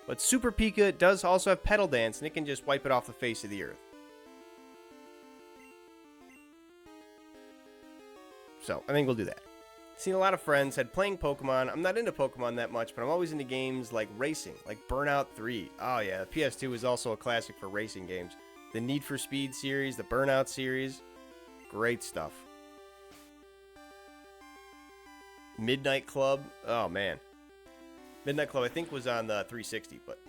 But Super Pika does also have Petal Dance, and it can just wipe it off the face of the earth. So, I think we'll do that. Seen a lot of friends, had playing Pokemon. I'm not into Pokemon that much, but I'm always into games like racing, like Burnout 3. Oh yeah, the PS2 is also a classic for racing games. The Need for Speed series, the Burnout series. Great stuff. Midnight Club. Oh, man. Midnight Club, I think, was on the 360, but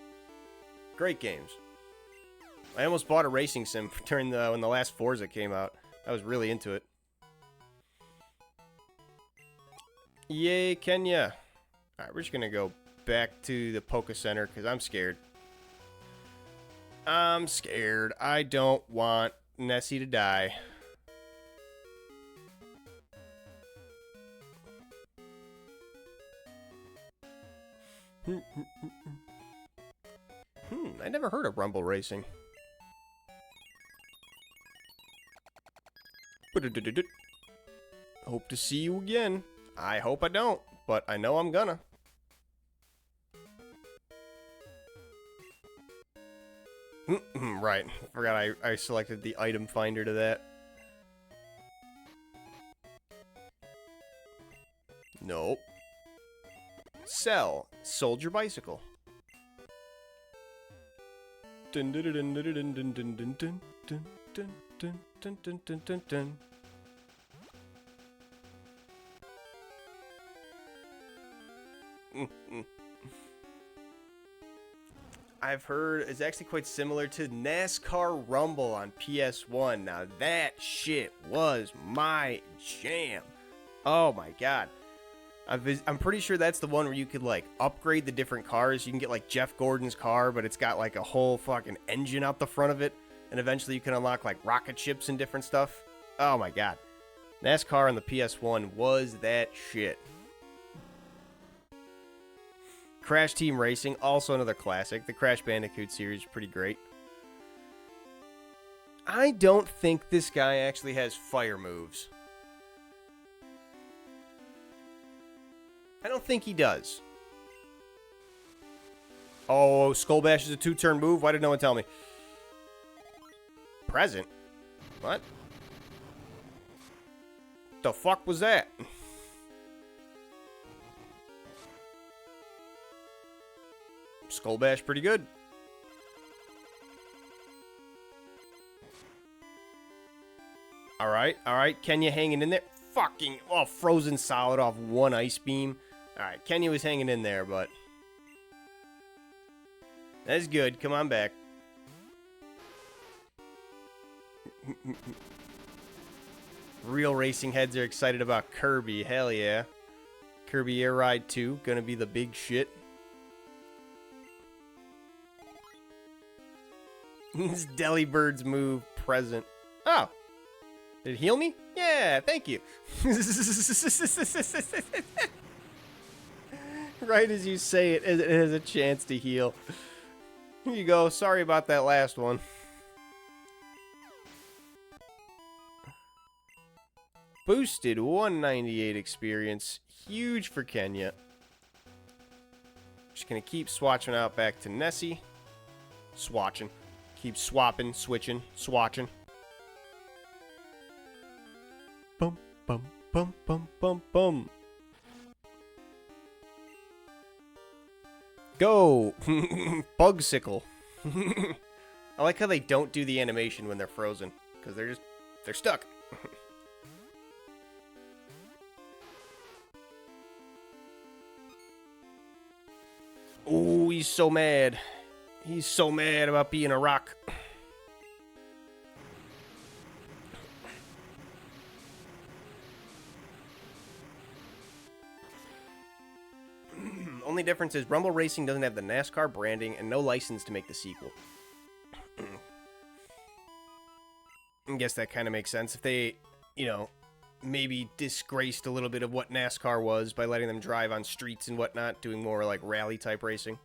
great games. I almost bought a racing sim during when the last Forza came out. I was really into it. Yay, Kenya. Alright, we're just going to go back to the Poké Center because I'm scared. I'm scared. I don't want Nessie to die. I never heard of Rumble Racing. Hope to see you again. I hope I don't, but I know I'm gonna. Right, forgot I selected the item finder to that. Nope. Sell. Sold your bicycle. Dun dun dun dun dun dun dun dun dun dun dun dun dun dun dun dun. I've heard it's actually quite similar to NASCAR Rumble on PS1. Now that shit was my jam. Oh my god. I'm pretty sure that's the one where you could like upgrade the different cars. You can get like Jeff Gordon's car, but it's got like a whole fucking engine out the front of it. And eventually you can unlock like rocket ships and different stuff. Oh my god. NASCAR on the PS1 was that shit. Crash Team Racing, also another classic. The Crash Bandicoot series is pretty great. I don't think this guy actually has fire moves. I don't think he does. Oh, Skull Bash is a 2-turn move? Why did no one tell me? Present? What? The fuck was that? Skull Bash pretty good. Alright, alright. Kenya hanging in there. Fucking, oh, frozen solid off one ice beam. Alright, Kenya was hanging in there, but that's good. Come on back. Real racing heads are excited about Kirby. Hell yeah. Kirby Air Ride 2. Gonna be the big shit. This Delibird's move present. Oh. Did it heal me? Yeah, thank you. Right as you say it, it has a chance to heal. Here you go. Sorry about that last one. Boosted 198 experience. Huge for Kenya. Just gonna keep swatching out back to Nessie. Swatching. Keep swapping, switching, swatching. Bum, bum, bum, bum, bum, bum. Go! Bugsicle. I like how they don't do the animation when they're frozen. Because they're stuck. Ooh, he's so mad. He's so mad about being a rock. Only difference is Rumble Racing doesn't have the NASCAR branding and no license to make the sequel. I guess that kind of makes sense. If they, you know, maybe disgraced a little bit of what NASCAR was by letting them drive on streets and whatnot, doing more like rally type racing.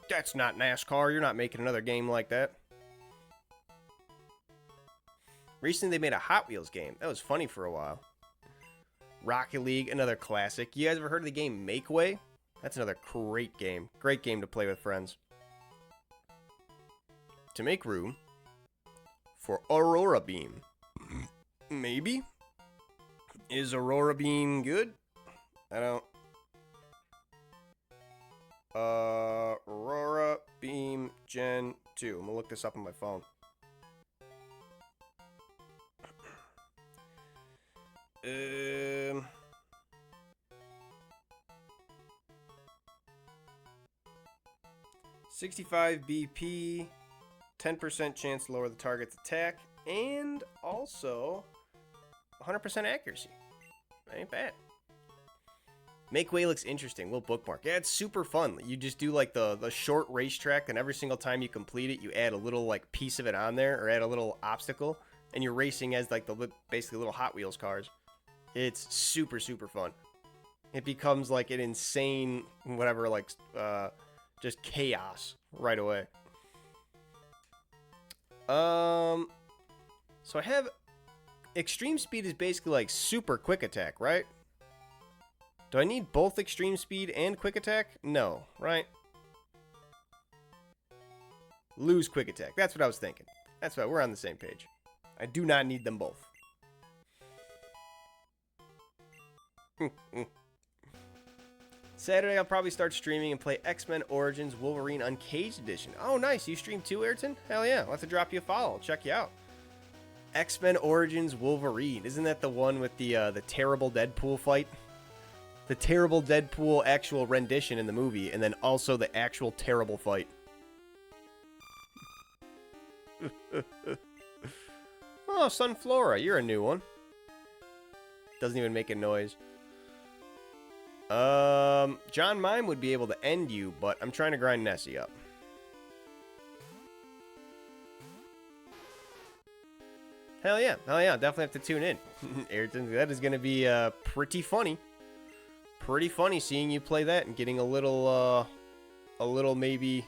That's not NASCAR. You're not making another game like that. Recently, they made a Hot Wheels game. That was funny for a while. Rocket League, another classic. You guys ever heard of the game Make Way? That's another great game. Great game to play with friends. To make room for Aurora Beam. Maybe? Is Aurora Beam good? I don't... Aurora Beam Gen 2. I'm gonna look this up on my phone. 65 BP, 10% chance to lower the target's attack, and also 100% accuracy. Ain't bad. Make way looks interesting. We'll bookmark. Yeah, it's super fun. You just do like the short racetrack, and every single time you complete it, you add a little like piece of it on there, or add a little obstacle, and you're racing as like the basically little Hot Wheels cars. It's super, super fun. It becomes like an insane, whatever, like, just chaos right away. So I have extreme speed is basically like super quick attack, right? Do I need both extreme speed and quick attack? No, right? Lose quick attack. That's what I was thinking. That's right. We're on the same page. I do not need them both. Saturday, I'll probably start streaming and play X-Men Origins Wolverine Uncaged Edition. Oh, nice. You stream too, Ayrton? Hell yeah. I'll have to drop you a follow. I'll check you out. X-Men Origins Wolverine. Isn't that the one with the terrible Deadpool fight? The terrible Deadpool actual rendition in the movie, and then also the actual terrible fight. Oh, Sunflora, you're a new one. Doesn't even make a noise. John Mime would be able to end you, but I'm trying to grind Nessie up. Hell yeah, definitely have to tune in. Ayrton, that is going to be pretty funny. Pretty funny seeing you play that and getting a little maybe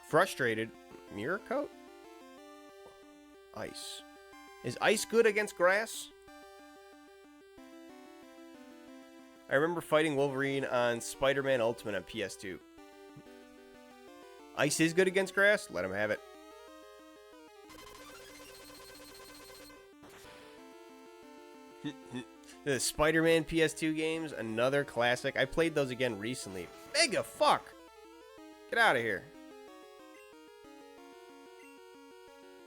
frustrated. Mirror coat? Ice. Is ice good against grass? I remember fighting Wolverine on Spider-Man Ultimate on PS2. Ice is good against grass? Let him have it. The Spider-Man PS2 games, another classic. I played those again recently. Mega fuck! Get out of here.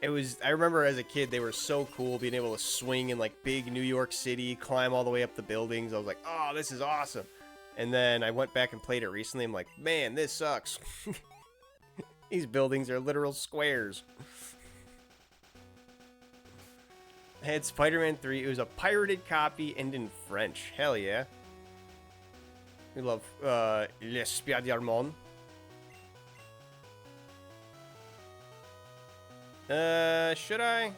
I remember as a kid, they were so cool, being able to swing in like big New York City, climb all the way up the buildings. I was like, oh, this is awesome. And then I went back and played it recently. I'm like, man, this sucks. These buildings are literal squares. I had Spider-Man 3. It was a pirated copy and in French. Hell yeah. We love Les Spider-Man. Should I?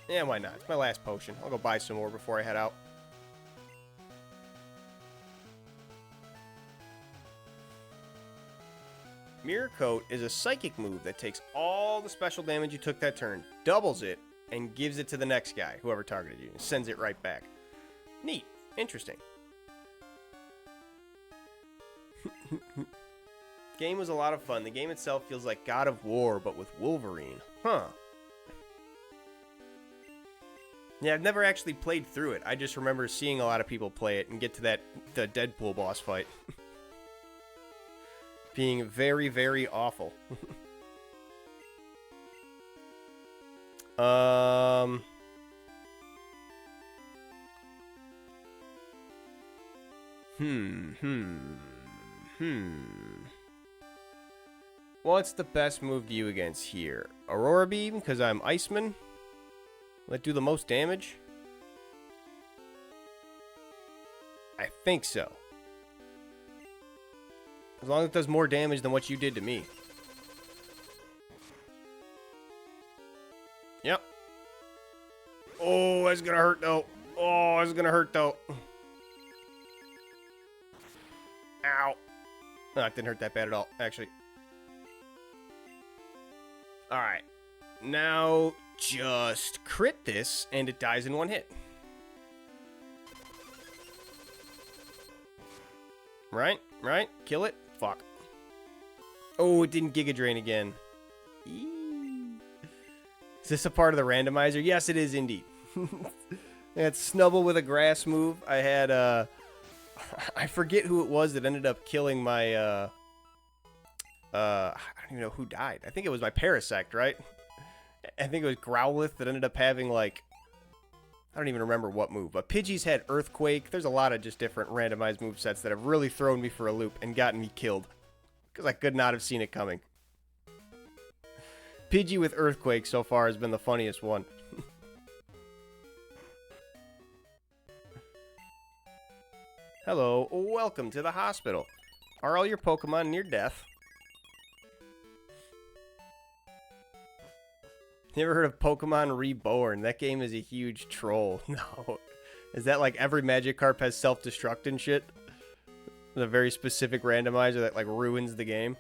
Yeah, why not? It's my last potion. I'll go buy some more before I head out. Mirror Coat is a psychic move that takes all the special damage you took that turn, doubles it, and gives it to the next guy, whoever targeted you, and sends it right back. Neat. Interesting. Game was a lot of fun. The game itself feels like God of War, but with Wolverine. Huh. Yeah, I've never actually played through it. I just remember seeing a lot of people play it and get to the Deadpool boss fight. Being very, very awful. What's the best move to you against here? Aurora Beam, because I'm Iceman? Will it do the most damage? I think so. As long as it does more damage than what you did to me. Yep. Oh, that's gonna hurt though. Oh, that's gonna hurt though. Ow. No, it didn't hurt that bad at all, actually. Alright. Now, just crit this, and it dies in one hit. Right? Right? Kill it? Fuck. Oh, it didn't Giga Drain again. Eee. Is this a part of the randomizer? Yes, it is indeed. I had Snubble with a grass move. I had, I forget who it was that ended up killing my, I don't even know who died. I think it was my Parasect, right? I think it was Growlithe that ended up having, like, I don't even remember what move, but Pidgey's had Earthquake. There's a lot of just different randomized movesets that have really thrown me for a loop and gotten me killed. Because I could not have seen it coming. Pidgey with Earthquake so far has been the funniest one. Hello, welcome to the hospital. Are all your Pokemon near death? You ever heard of Pokemon Reborn? That game is a huge troll. No. Is that like every Magikarp has self-destruct and shit? With a very specific randomizer that like ruins the game?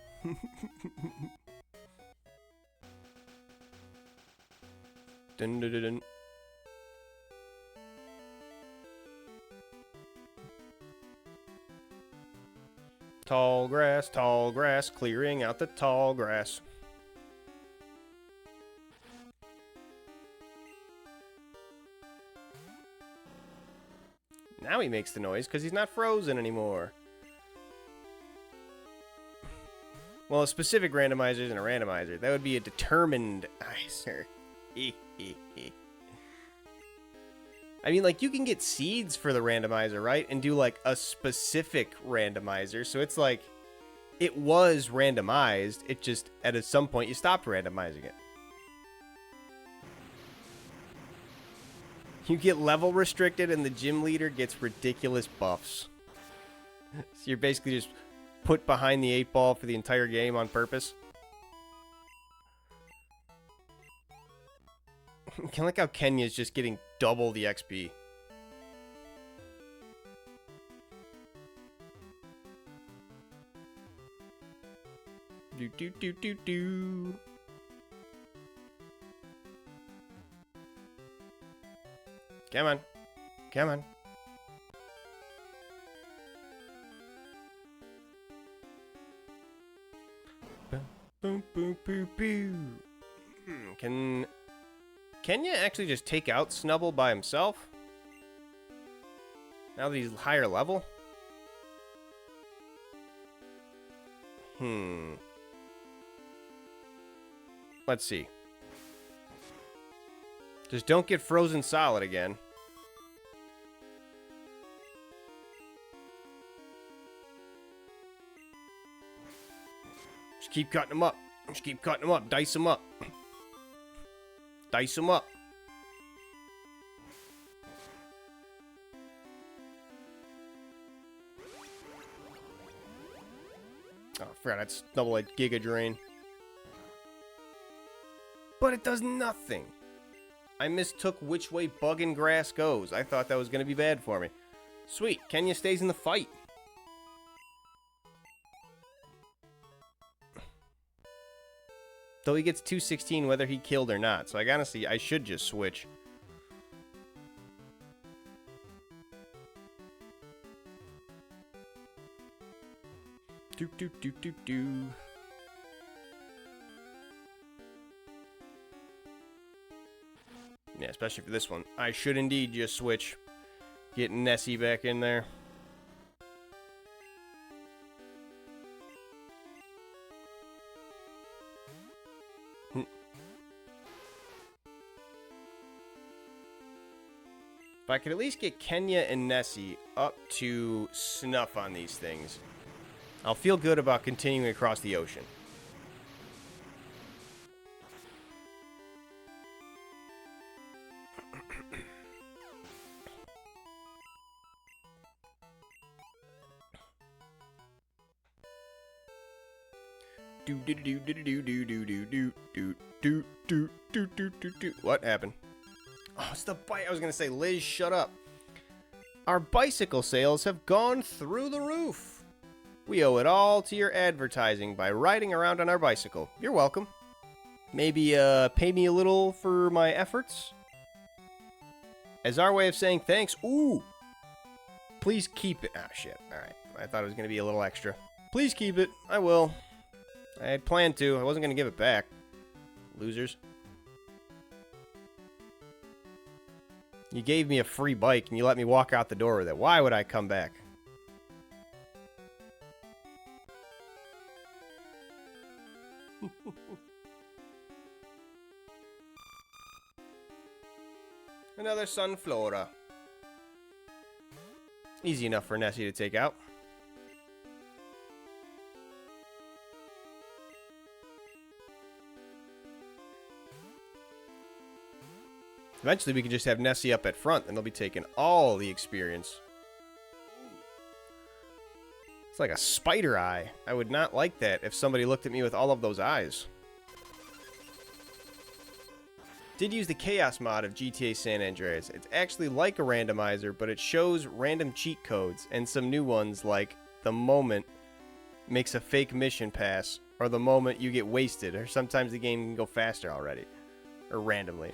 Dun, dun, dun, dun. Tall grass, clearing out the tall grass. Now he makes the noise because he's not frozen anymore. Well, a specific randomizer isn't a randomizer. That would be a determined icer. I mean, like, you can get seeds for the randomizer, right? And do, like, a specific randomizer. So it's like, it was randomized. It just, at some point, you stopped randomizing it. You get level restricted and the gym leader gets ridiculous buffs. So you're basically just put behind the 8-ball for the entire game on purpose. Kind of like how Kenya's just getting double the XP. Do do do do do. Come on. Come on. Boom, boom, boom, boom, boom. Can Kenya actually just take out Snubble by himself? Now that he's higher level? Let's see. Just don't get frozen solid again. Just keep cutting them up. Just keep cutting them up. Dice them up. Dice them up. Oh, I forgot that's double-edged Giga Drain. But it does nothing. I mistook which way Bug and Grass goes. I thought that was going to be bad for me. Sweet, Kenya stays in the fight. Though he gets 216 whether he killed or not. So I gotta see, I should just switch. Do do do do do. Yeah, especially for this one. I should indeed just switch. Get Nessie back in there. If I could at least get Kenya and Nessie up to snuff on these things, I'll feel good about continuing across the ocean. What happened? Oh, it's the bike. I was gonna say, Liz, shut up. Our bicycle sales have gone through the roof. We owe it all to your advertising by riding around on our bicycle. You're welcome. Maybe pay me a little for my efforts? As our way of saying thanks. Ooh. Please keep it. Ah, shit. Alright. I thought it was gonna be a little extra. Please keep it. I will. I had planned to. I wasn't gonna give it back. Losers. You gave me a free bike and you let me walk out the door with it. Why would I come back? Another Sunflora. Easy enough for Nessie to take out. Eventually we can just have Nessie up at front and they'll be taking all the experience. It's like a spider eye. I would not like that if somebody looked at me with all of those eyes. Did use the Chaos mod of GTA San Andreas. It's actually like a randomizer, but it shows random cheat codes and some new ones like the moment makes a fake mission pass, or the moment you get wasted, or sometimes the game can go faster already, or randomly.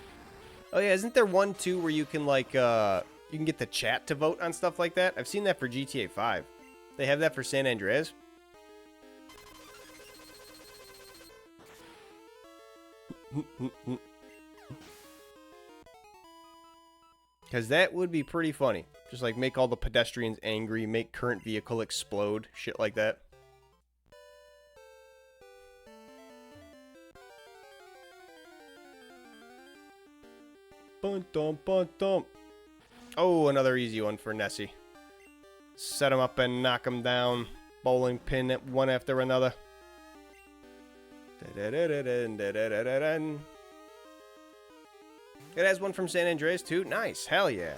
Oh yeah, isn't there one too where you can like you can get the chat to vote on stuff like that? I've seen that for GTA 5. They have that for San Andreas. Because that would be pretty funny. Just like make all the pedestrians angry, make current vehicle explode, shit like that. Bun dum bun dum. Oh, another easy one for Nessie. Set him up and knock him down. Bowling pin at one after another. It has one from San Andreas too. Nice. Hell yeah.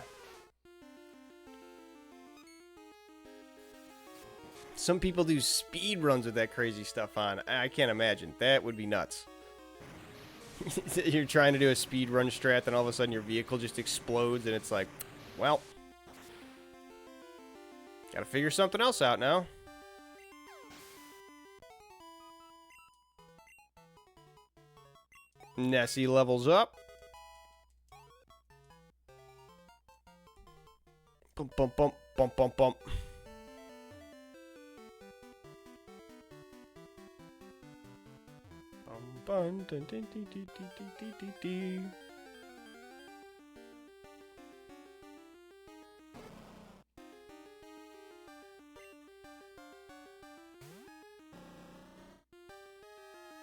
Some people do speed runs with that crazy stuff on. I can't imagine. That would be nuts. You're trying to do a speed run strat, and all of a sudden your vehicle just explodes, and it's like, well, gotta figure something else out now. Nessie levels up. Bump, bump, bump, bump, bump, bump. Bum, dun, dun, dee, dee, dee, dee, dee, dee.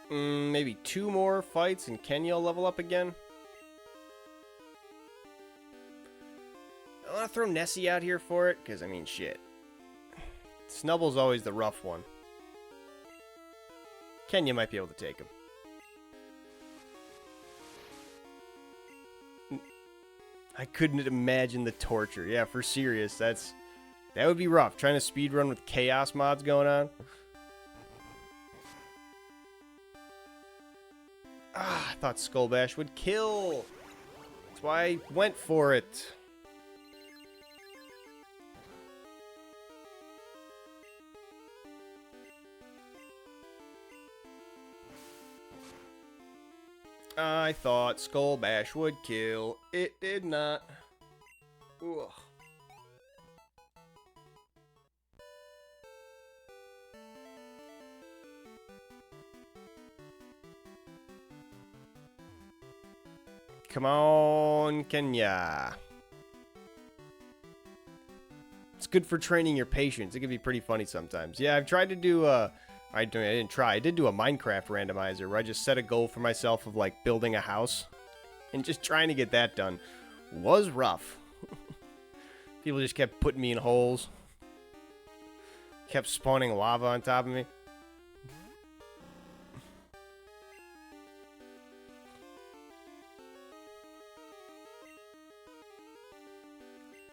Maybe 2 more fights and Kenya will level up again. I want to throw Nessie out here for it, because, I mean, shit. Snubble's always the rough one. Kenya might be able to take him. I couldn't imagine the torture. Yeah, for serious, that would be rough. Trying to speedrun with chaos mods going on. Ah, I thought Skull Bash would kill. That's why I went for it. I thought Skull Bash would kill. It did not. Ugh. Come on, Kenya. It's good for training your patience. It can be pretty funny sometimes. Yeah, I've tried to do I didn't try. I did do a Minecraft randomizer where I just set a goal for myself of like building a house, and just trying to get that done was rough. People just kept putting me in holes. Kept spawning lava on top of me.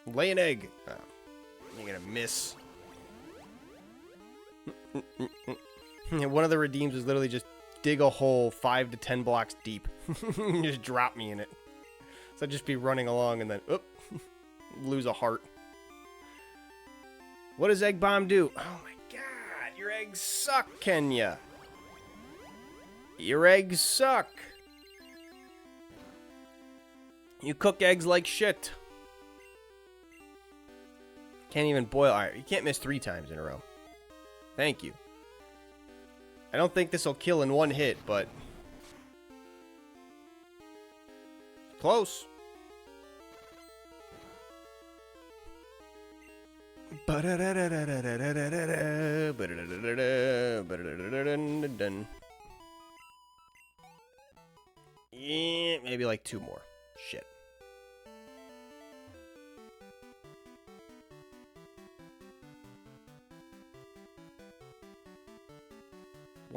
Lay an egg. Oh, you're gonna miss. One of the redeems was literally just dig a hole 5 to 10 blocks deep. Just drop me in it. So I'd just be running along and then, oop, lose a heart. What does Egg Bomb do? Oh my god, your eggs suck, Kenya. Your eggs suck. You cook eggs like shit. Can't even boil. Alright, you can't miss 3 times in a row. Thank you. I don't think this will kill in one hit, but close. Yeah, maybe like 2 more. Shit.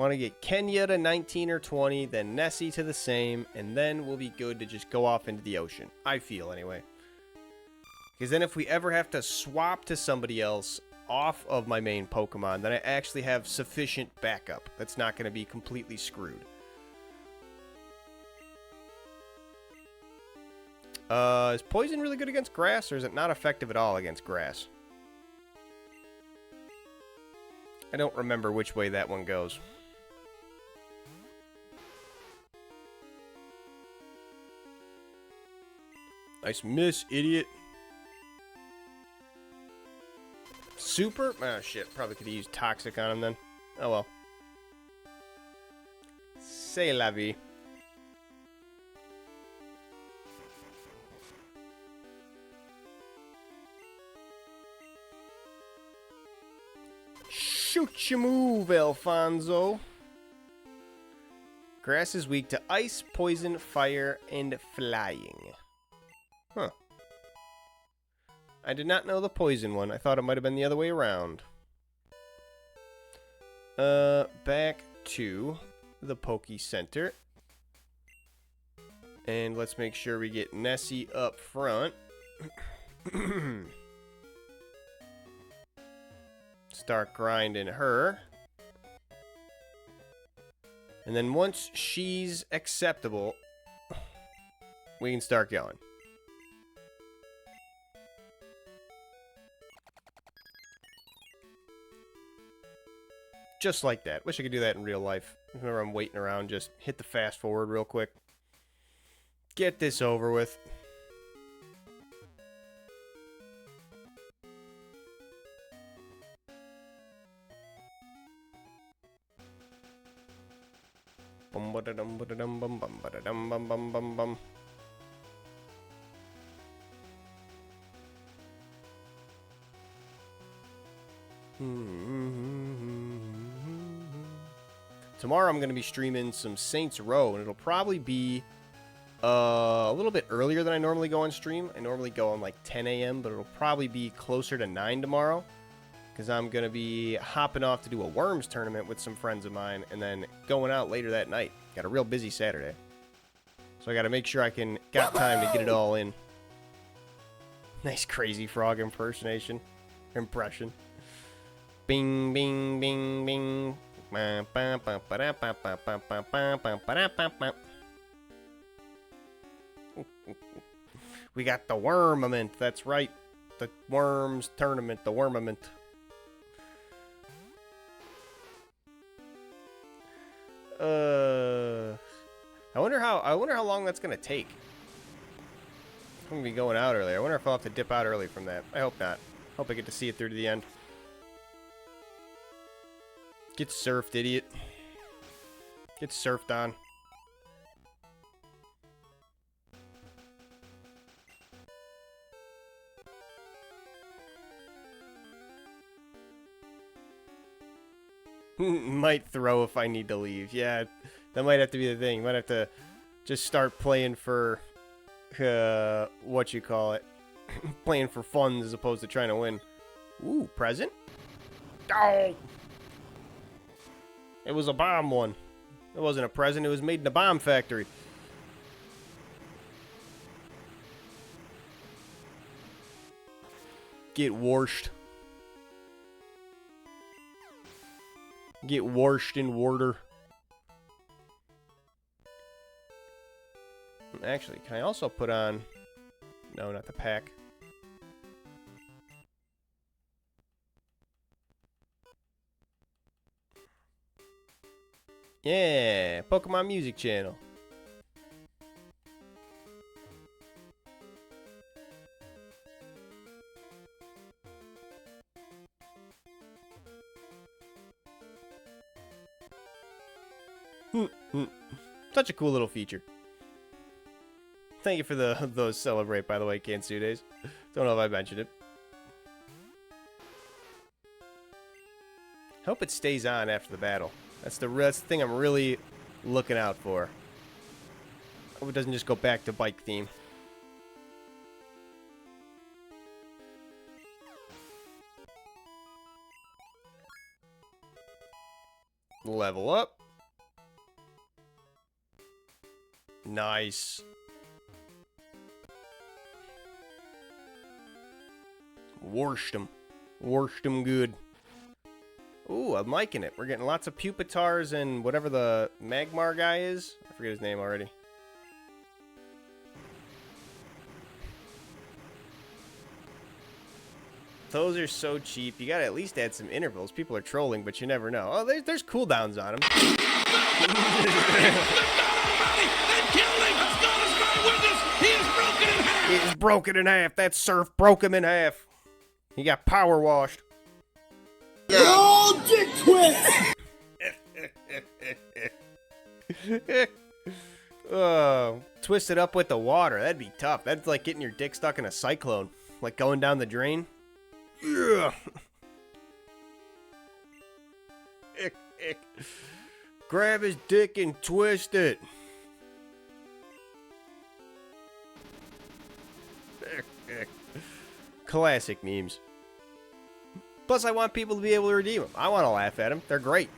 Want to get Kenya to 19 or 20, then Nessie to the same, and then we'll be good to just go off into the ocean. I feel, anyway. Because then if we ever have to swap to somebody else off of my main Pokemon, then I actually have sufficient backup. That's not going to be completely screwed. Is poison really good against grass, or is it not effective at all against grass? I don't remember which way that one goes. Nice miss, idiot. Super? Oh, shit. Probably could have used Toxic on him then. Oh, well. C'est la vie. Shoot your move, Alfonso. Grass is weak to ice, poison, fire, and flying. Huh. I did not know the poison one. I thought it might have been the other way around. Back to the Poke Center. And let's make sure we get Nessie up front. Start grinding her. And then once she's acceptable, we can start going. Just like that. Wish I could do that in real life. Whenever I'm waiting around, just hit the fast forward real quick. Get this over with. Bum ba da dum ba da dum bum bum ba da dum bum bum bum bum. Tomorrow I'm going to be streaming some Saints Row, and it'll probably be a little bit earlier than I normally go on stream. I normally go on like 10 a.m., but it'll probably be closer to 9 tomorrow, because I'm going to be hopping off to do a Worms tournament with some friends of mine, and then going out later that night. Got a real busy Saturday. So I got to make sure I got time to get it all in. Nice Crazy Frog impersonation. Impression. Bing, bing, bing, bing. We got the Wormament. That's right. The Worms tournament. The Wormament. I wonder how long that's gonna take. I'm gonna be going out early. I wonder if I'll have to dip out early from that. I hope not. Hope I get to see it through to the end. Get surfed, idiot. Get surfed on. Might throw if I need to leave. Yeah, that might have to be the thing. Might have to just start playing for, what you call it. Playing for fun as opposed to trying to win. Ooh, present? Oh! It was a bomb one. It wasn't a present. It was made in a bomb factory. Get washed. Get washed in water. Actually, can I also put on... No, not the pack. Yeah, Pokemon Music Channel. Such a cool little feature. Thank you for those celebrate, by the way, Kansu days. Don't know if I mentioned it. Hope it stays on after the battle. That's the thing I'm really looking out for. Hope it doesn't just go back to bike theme. Level up. Nice. Warshed him. Warshed him good. Ooh, I'm liking it. We're getting lots of Pupitars and whatever the Magmar guy is. I forget his name already. Those are so cheap. You gotta at least add some intervals. People are trolling, but you never know. Oh, there's cooldowns on them. He is broken in half. That surf broke him in half. He got power washed. Oh, dick twist! Oh, twisted up with the water. That'd be tough. That's like getting your dick stuck in a cyclone. Like going down the drain. Yeah. Grab his dick and twist it. Classic memes. Plus, I want people to be able to redeem them. I want to laugh at them. They're great.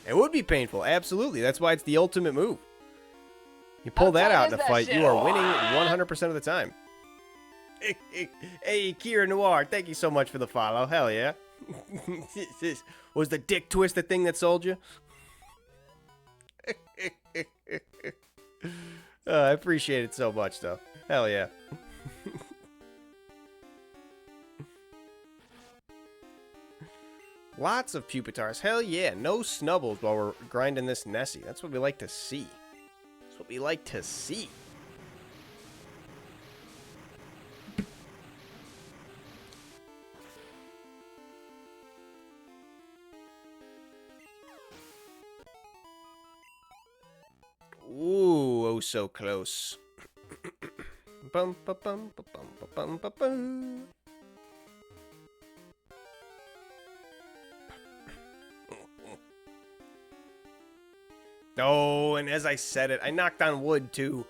It would be painful. Absolutely. That's why it's the ultimate move. You pull that out in a fight, you are winning 100% of the time. Hey, Kira Noir, thank you so much for the follow. Hell yeah. Was the dick twist the thing that sold you? I appreciate it so much, though. Hell yeah. Lots of Pupitars. Hell yeah. No snubbles while we're grinding this Nessie. That's what we like to see. That's what we like to see. Ooh, oh so close. Bum, ba, bum, ba, bum, ba, bum, ba, bum. Oh, and as I said it, I knocked on wood too.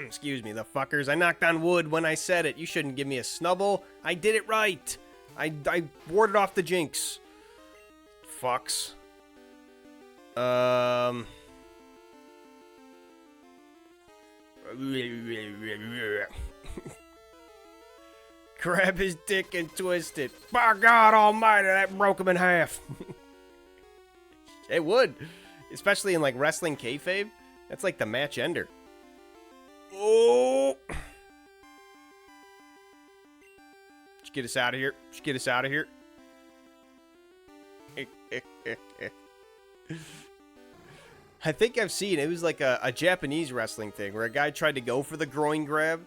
Excuse me, the fuckers. I knocked on wood when I said it. You shouldn't give me a snubble. I did it right. I warded off the jinx. Fucks. Grab his dick and twist it. By God almighty, that broke him in half. It would. Especially in, like, wrestling kayfabe. That's like the match ender. Oh! Just get us out of here. Just get us out of here. I think I've seen, it was like a Japanese wrestling thing where a guy tried to go for the groin grab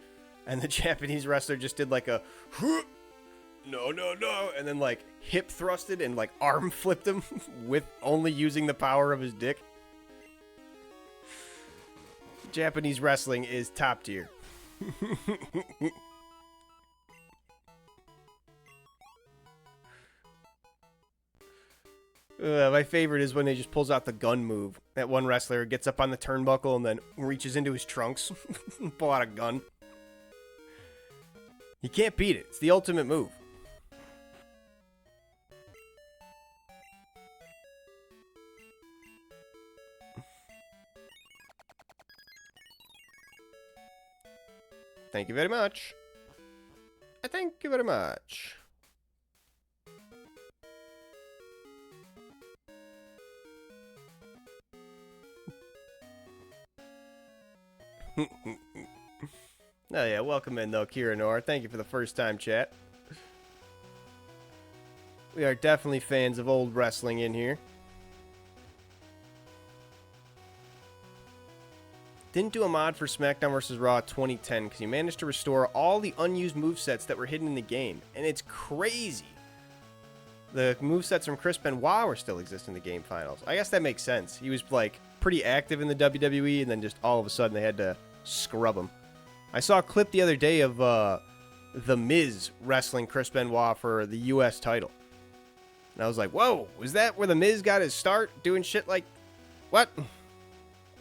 and the Japanese wrestler just did like a no, no, no, and then like hip thrusted and like arm flipped him with only using the power of his dick. Japanese wrestling is top tier. My favorite is when he just pulls out the gun move. That one wrestler gets up on the turnbuckle and then reaches into his trunks and pull out a gun. You can't beat it. It's the ultimate move. Thank you very much. Thank you very much. Oh yeah, welcome in though, Kira Noir. Thank you for the first time chat. We are definitely fans of old wrestling in here. Didn't do a mod for SmackDown vs. Raw 2010 because he managed to restore all the unused movesets that were hidden in the game. And it's crazy. The movesets from Chris Benoit were still exist in the game finals. I guess that makes sense. He was like pretty active in the WWE and then just all of a sudden they had to scrub him. I saw a clip the other day of The Miz wrestling Chris Benoit for the US title. And I was like, whoa, was that where The Miz got his start doing shit like... What?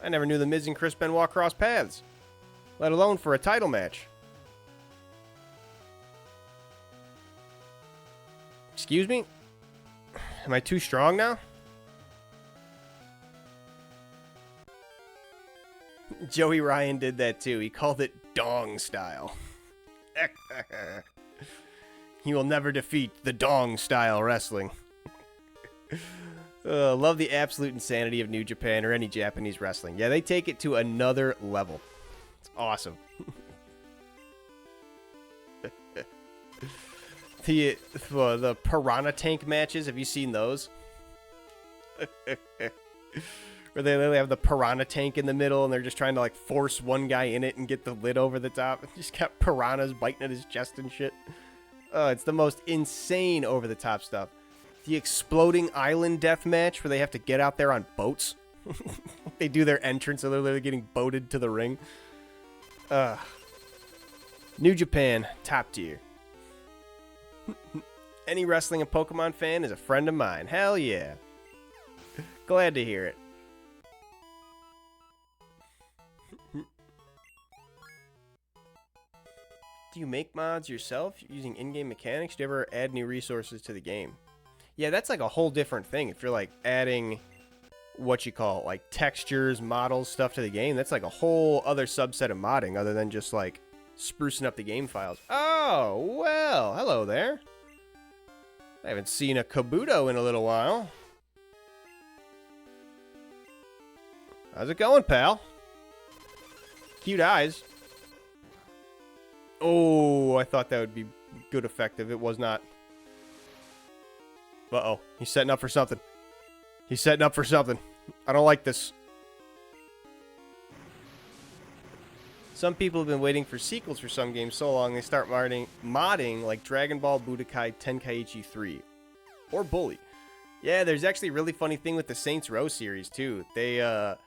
I never knew The Miz and Chris Benoit crossed paths, let alone for a title match. Excuse me? Am I too strong now? Joey Ryan did that too. He called it dong style. He will never defeat the dong style wrestling. Love the absolute insanity of New Japan or any Japanese wrestling. Yeah, they take it to another level. It's awesome. The piranha tank matches, have you seen those? Where they literally have the piranha tank in the middle and they're just trying to like force one guy in it and get the lid over the top. Just got piranhas biting at his chest and shit. It's the most insane over the top stuff. The exploding island death match where they have to get out there on boats. They do their entrance and they're literally getting boated to the ring. New Japan, top tier. Any wrestling and Pokemon fan is a friend of mine. Hell yeah. Glad to hear it. Do you make mods yourself using in-game mechanics? Do you ever add new resources to the game? Yeah, that's like a whole different thing. If you're like adding what you call it, like textures, models, stuff to the game, that's like a whole other subset of modding other than just like sprucing up the game files. Oh, well, hello there. I haven't seen a Kabuto in a little while. How's it going, pal? Cute eyes. Oh, I thought that would be good effective. It was not. Uh-oh. He's setting up for something. He's setting up for something. I don't like this. Some people have been waiting for sequels for some games so long they start modding like Dragon Ball Budokai Tenkaichi 3. Or Bully. Yeah, there's actually a really funny thing with the Saints Row series, too. The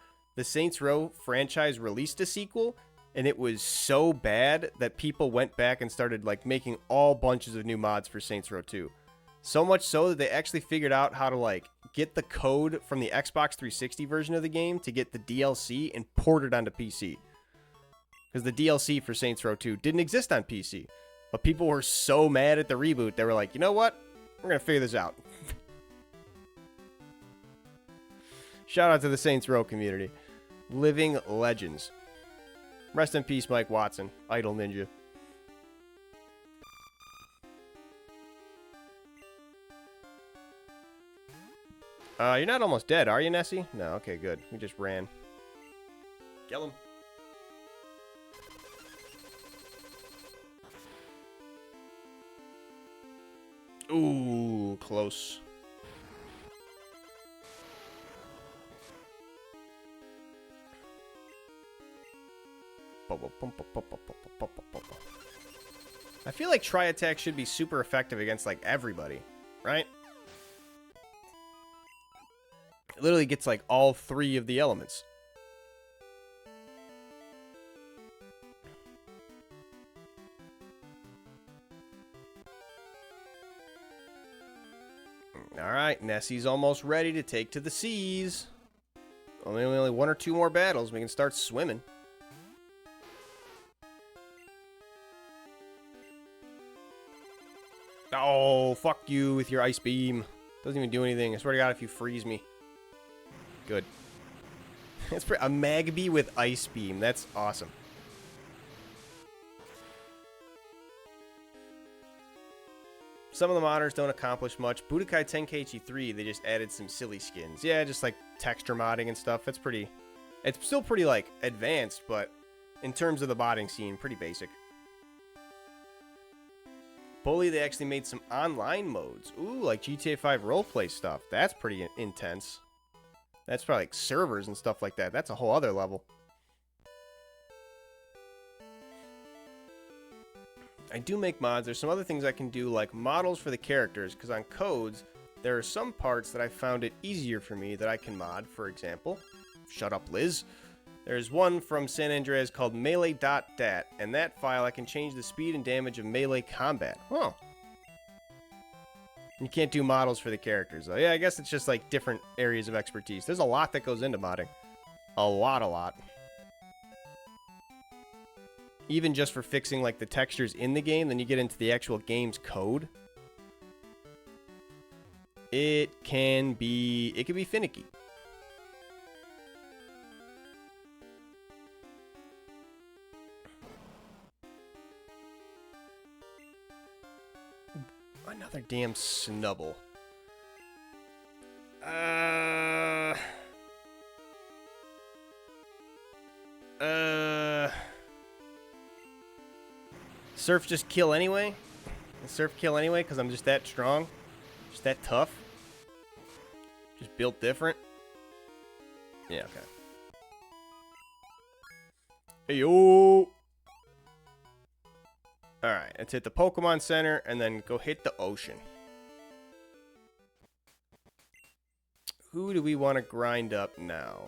Saints Row franchise released a sequel, and it was so bad that people went back and started like making all bunches of new mods for Saints Row 2. So much so that they actually figured out how to like get the code from the Xbox 360 version of the game to get the DLC and port it onto PC. Because the DLC for Saints Row 2 didn't exist on PC. But people were so mad at the reboot, they were like, you know what? We're going to figure this out. Shout out to the Saints Row community. Living legends. Rest in peace, Mike Watson. Idle Ninja. You're not almost dead, are you, Nessie? No, okay, good. We just ran. Kill him. Ooh, close. I feel like Tri-Attack should be super effective against, like, everybody, right? It literally gets, like, all three of the elements. Alright, Nessie's almost ready to take to the seas. Only one or two more battles, we can start swimming. Oh, fuck you with your ice beam. Doesn't even do anything. I swear to God, if you freeze me. Good. That's a Magby with ice beam. That's awesome. Some of the modders don't accomplish much. Budokai Tenkaichi 3, they just added some silly skins. Yeah, just like texture modding and stuff. It's still pretty like advanced, but in terms of the modding scene, pretty basic. Bully, they actually made some online modes. Ooh, like GTA 5 roleplay stuff. That's pretty intense. That's probably like servers and stuff like that. That's a whole other level. I do make mods. There's some other things I can do, like models for the characters, because on codes, there are some parts that I found it easier for me that I can mod. For example, shut up, Liz. There's one from San Andreas called melee.dat, and that file I can change the speed and damage of melee combat. Huh. You can't do models for the characters, though. Yeah, I guess it's just like different areas of expertise. There's a lot that goes into modding. A lot. Even just for fixing like the textures in the game, then you get into the actual game's code. It can be finicky. Another damn Snubble. Surf just kill anyway? Surf kill anyway because I'm just that strong? Just that tough? Just built different? Yeah, okay. Hey, yo! Alright, let's hit the Pokemon Center and then go hit the ocean. Who do we want to grind up now?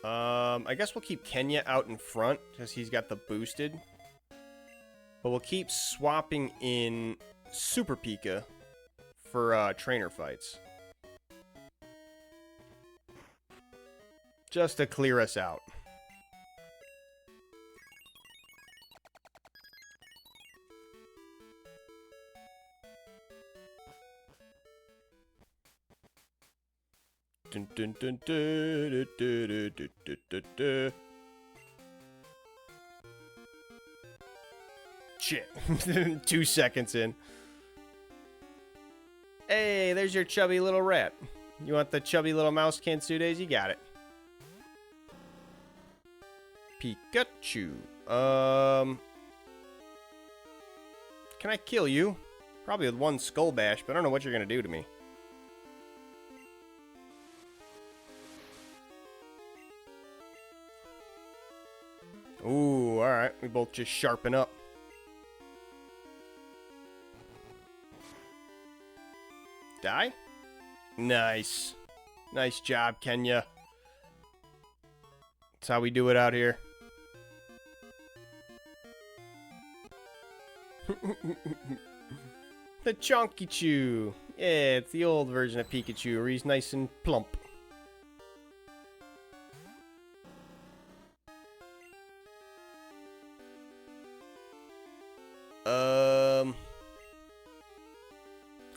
I guess we'll keep Kenya out in front because he's got the boosted. But we'll keep swapping in Super Pika for trainer fights. Just to clear us out. Dun, dun, dun, dun, dun, dun, dun, dun, dun. Shit. 2 seconds in. Hey, there's your chubby little rat. You want the chubby little mouse Kintsudes? You got it. Pikachu. Can I kill you? Probably with one Skull Bash, but I don't know what you're gonna do to me. Ooh, alright. We both just sharpen up. Die? Nice. Nice job, Kenya. That's how we do it out here. The Chonky-Chew. Yeah, it's the old version of Pikachu where he's nice and plump.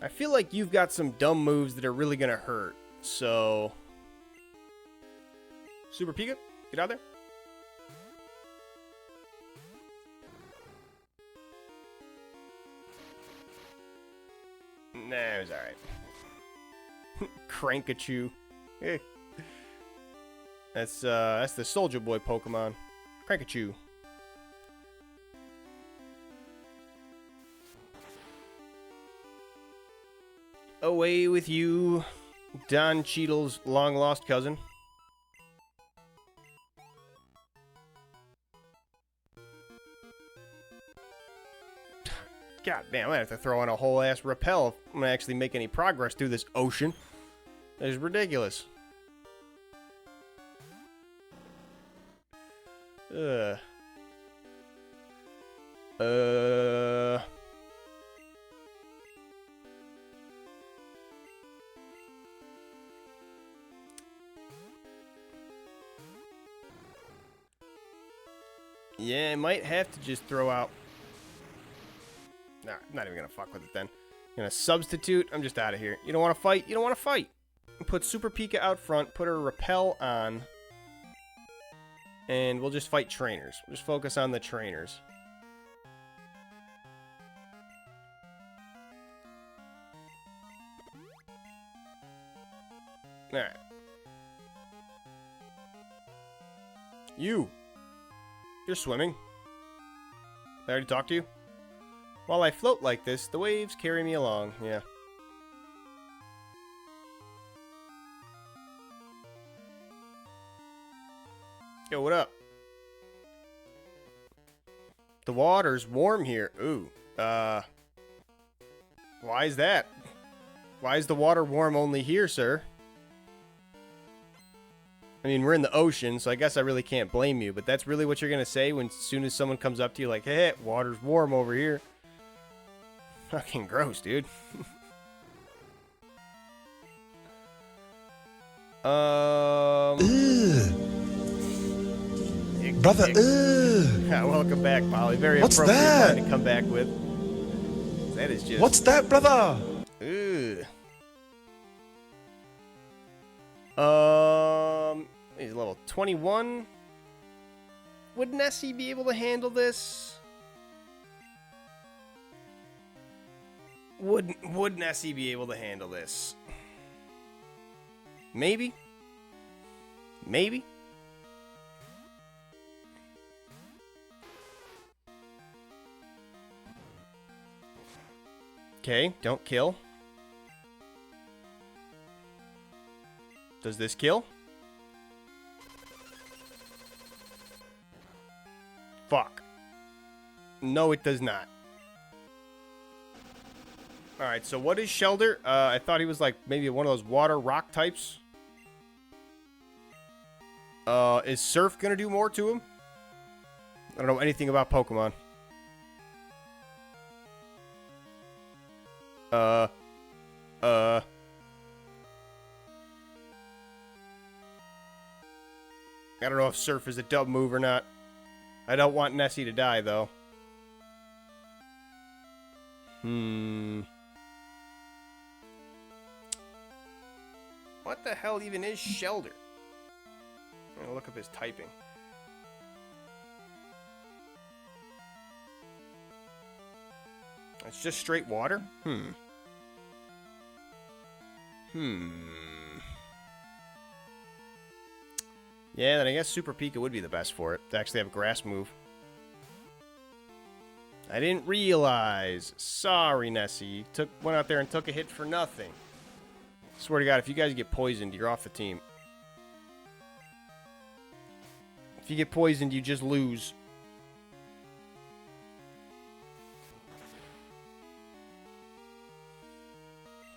I feel like you've got some dumb moves that are really gonna hurt, so... Super Pika, get out there. Nah, it was alright. Crankachu. Eh. That's the Soldier Boy Pokemon. Crankachu. Away with you, Don Cheadle's long-lost cousin. God damn, I'm gonna have to throw in a whole ass repel if I'm gonna actually make any progress through this ocean. That is ridiculous. Yeah, I might have to just throw out... Nah, I'm not even gonna fuck with it then. Gonna substitute. I'm just out of here. You don't want to fight? You don't want to fight. Put Super Pika out front. Put her repel on. And we'll just fight trainers. We'll just focus on the trainers. Alright. You're swimming. I already talked to you? While I float like this, the waves carry me along. Yeah. Yo, what up? The water's warm here. Ooh. Why is that? Why is the water warm only here, sir? I mean, we're in the ocean, so I guess I really can't blame you, but that's really what you're gonna say when as soon as someone comes up to you like, hey, water's warm over here. Fucking gross, dude. Brother, Yeah, welcome back, Molly. Very What's appropriate that? line to come back with. That is just... What's that, brother? Ugh. He's level 21. Would Nessie be able to handle this? Would Nessie be able to handle this? Maybe. Maybe. Okay, don't kill. Does this kill? Fuck. No, it does not. Alright, so what is Shelder? I thought he was like maybe one of those water rock types. Is Surf gonna do more to him? I don't know anything about Pokemon. I don't know if Surf is a dub move or not. I don't want Nessie to die, though. What the hell even is Shelder? I'm gonna look up his typing. It's just straight water? Yeah, then I guess Super Pika would be the best for it. To actually have a grass move. I didn't realize. Sorry, Nessie. Went out there and took a hit for nothing. Swear to God, if you guys get poisoned, you're off the team. If you get poisoned, you just lose.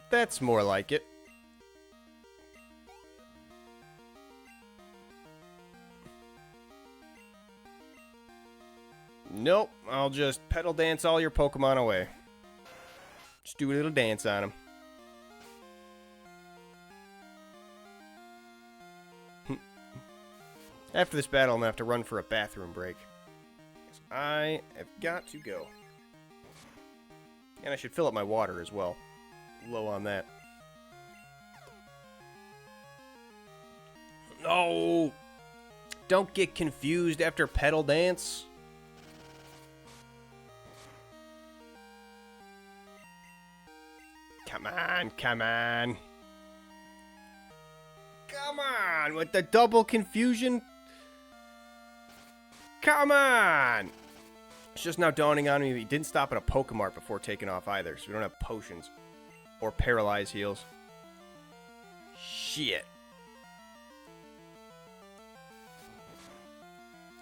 That's more like it. Nope, I'll just pedal dance all your Pokemon away. Just do a little dance on them. After this battle, I'm gonna have to run for a bathroom break. I have got to go. And I should fill up my water as well. Low on that. No! Don't get confused after pedal dance. Come on, come on. Come on, with the double confusion. Come on. It's just now dawning on me he didn't stop at a Pokemart before taking off either, so we don't have potions. Or paralyze heals. Shit.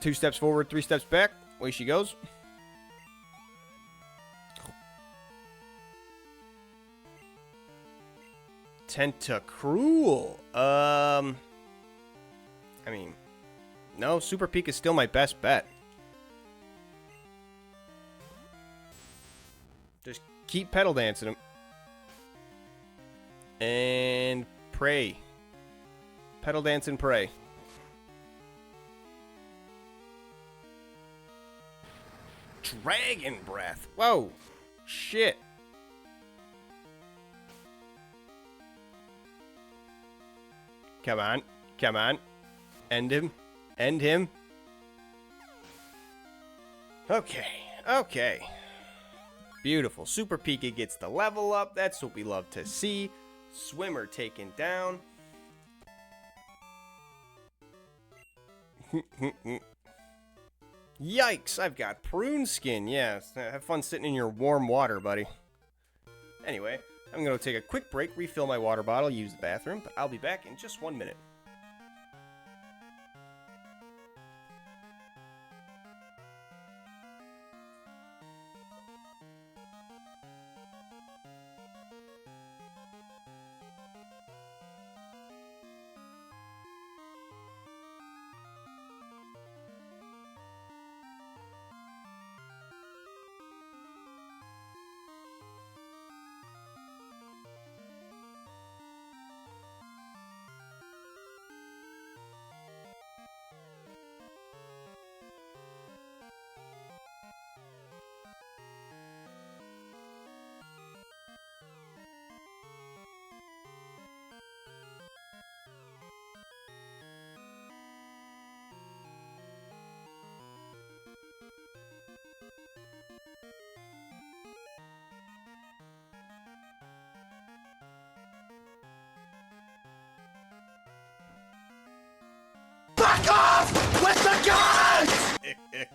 2 steps forward, 3 steps back. Away she goes. Tentacruel. I mean, no, Super Peak is still my best bet. Just keep pedal dancing him. And pray. Pedal dance and pray. Dragon Breath. Whoa. Shit. Come on. Come on. End him. End him. Okay. Okay. Beautiful. Super Pika gets the level up. That's what we love to see. Swimmer taken down. Yikes, I've got prune skin. Yeah, have fun sitting in your warm water, buddy. Anyway, I'm going to take a quick break, refill my water bottle, use the bathroom, but I'll be back in just 1 minute.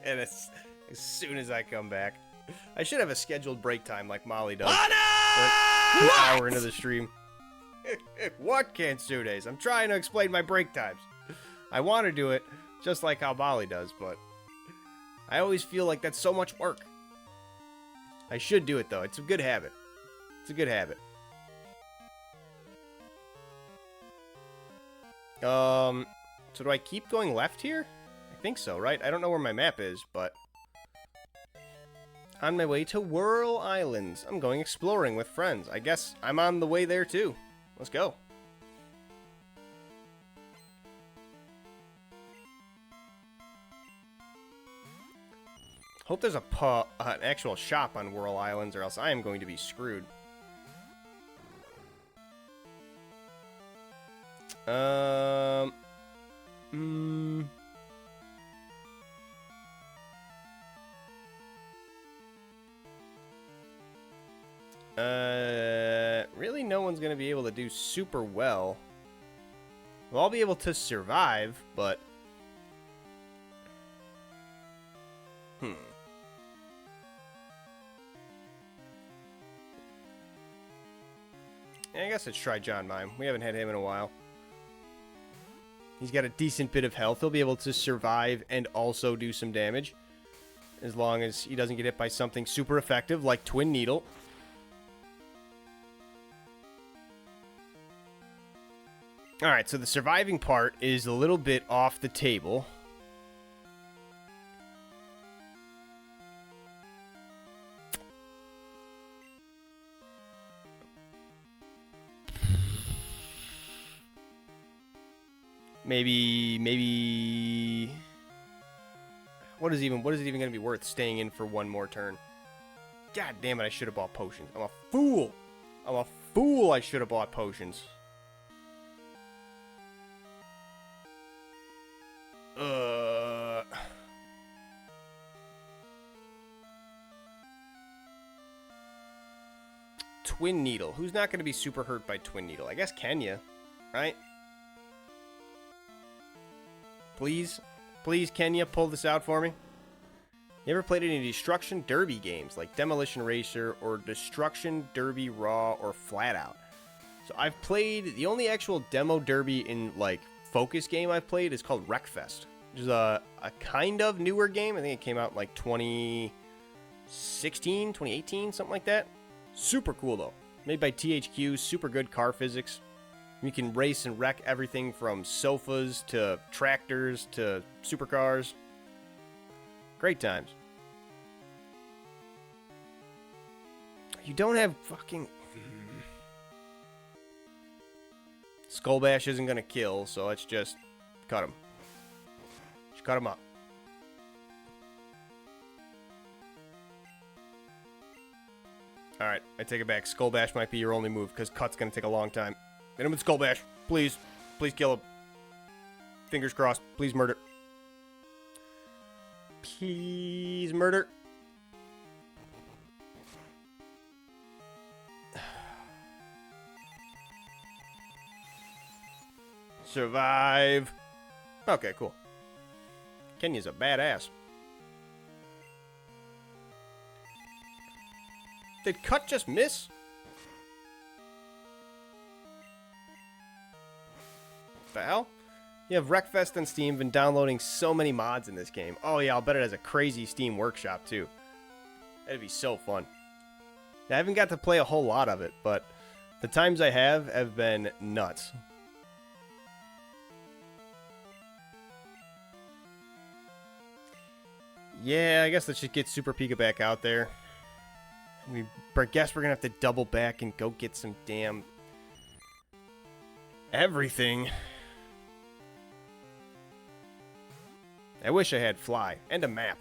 And as soon as I come back, I should have a scheduled break time like Molly does. Lana! Like an hour into the stream. What, Kantsunes? I'm trying to explain my break times. I want to do it just like how Molly does, but I always feel like that's so much work. I should do it, though. It's a good habit. It's a good habit. So do I keep going left here? I think so, right? I don't know where my map is, but... On my way to Whirl Islands. I'm going exploring with friends. I guess I'm on the way there, too. Let's go. Hope there's an actual shop on Whirl Islands, or else I am going to be screwed. Really no one's gonna be able to do super well. We'll all be able to survive, but... Yeah, I guess let's try John Mime. We haven't had him in a while. He's got a decent bit of health. He'll be able to survive and also do some damage. As long as he doesn't get hit by something super effective like Twin Needle. Alright, so the surviving part is a little bit off the table. Maybe... What is it even going to be worth staying in for one more turn? God damn it, I should have bought potions. I'm a fool. I'm a fool, I should have bought potions. Twin Needle. Who's not going to be super hurt by Twin Needle? I guess Kenya, right? Please? Please, Kenya, pull this out for me. You ever played any Destruction Derby games like Demolition Racer or Destruction Derby Raw or Flat Out? So I've played, the only actual demo derby in like focus game I've played is called Wreckfest, which is a kind of newer game. I think it came out in like 2016, 2018, something like that. Super cool though. Made by THQ, super good car physics. You can race and wreck everything from sofas to tractors to supercars. Great times. You don't have fucking... Skull Bash isn't going to kill, so let's just cut him. Just cut him up. Alright, I take it back. Skull Bash might be your only move, because cut's going to take a long time. Hit him with Skull Bash. Please. Please kill him. Fingers crossed. Please murder. Please murder. Survive. Okay, cool. Kenya's a badass. Did cut just miss? The hell? You have Wreckfest on Steam, been downloading so many mods in this game. Oh yeah, I'll bet it has a crazy Steam workshop too. That'd be so fun. I haven't got to play a whole lot of it, but the times I have been nuts. Yeah, I guess let's just get Super Pika back out there. I guess we're gonna have to double back and go get some damn... everything. I wish I had Fly and a map.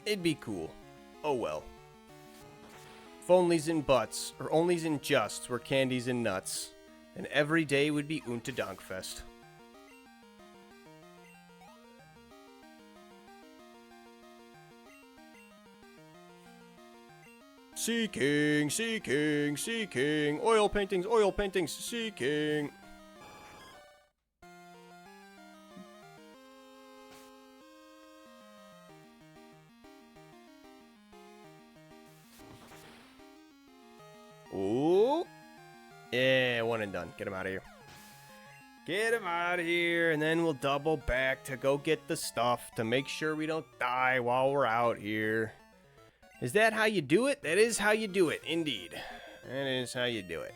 It'd be cool. Oh well. If onlys and butts, or onlys and justs were candies and nuts, then every day would be Unterdankfest. Seeking, seeking, seeking. Oil paintings, seeking. Ooh. Yeah, one and done. Get him out of here. Get him out of here, and then we'll double back to go get the stuff to make sure we don't die while we're out here. Is that how you do it? That is how you do it, indeed. That is how you do it.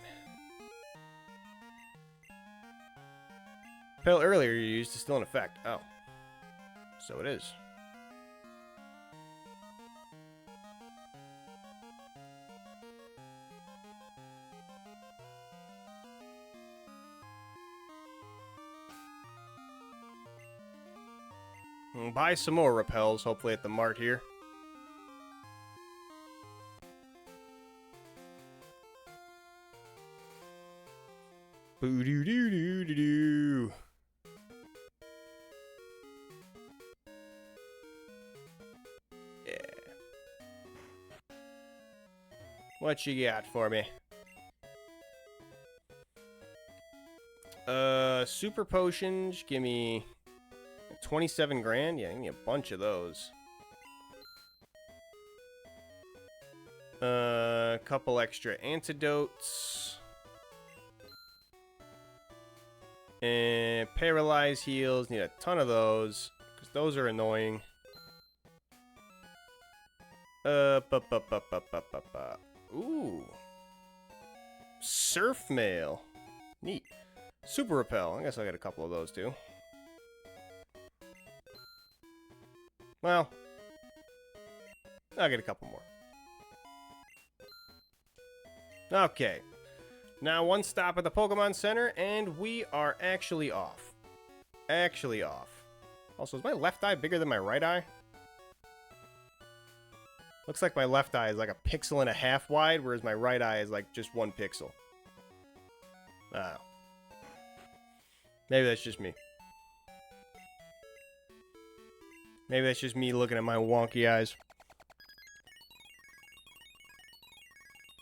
Pill earlier you used is still in effect. Oh. So it is. We'll buy some more repels, hopefully at the mart here. Boo-doo-doo-doo-doo-doo. Yeah. What you got for me? Super potions, give me 27 grand? Yeah, give me a bunch of those. A couple extra antidotes. And paralyze heals. Need a ton of those, because those are annoying. Ooh. Surf mail. Neat. Super repel. I guess I'll get a couple of those too. Well, I'll get a couple more. Okay. Now one stop at the Pokemon Center, and we are actually off. Actually off. Also, is my left eye bigger than my right eye? Looks like my left eye is like a pixel and a half wide, whereas my right eye is like just 1 pixel. Oh. Maybe that's just me. Maybe that's just me looking at my wonky eyes.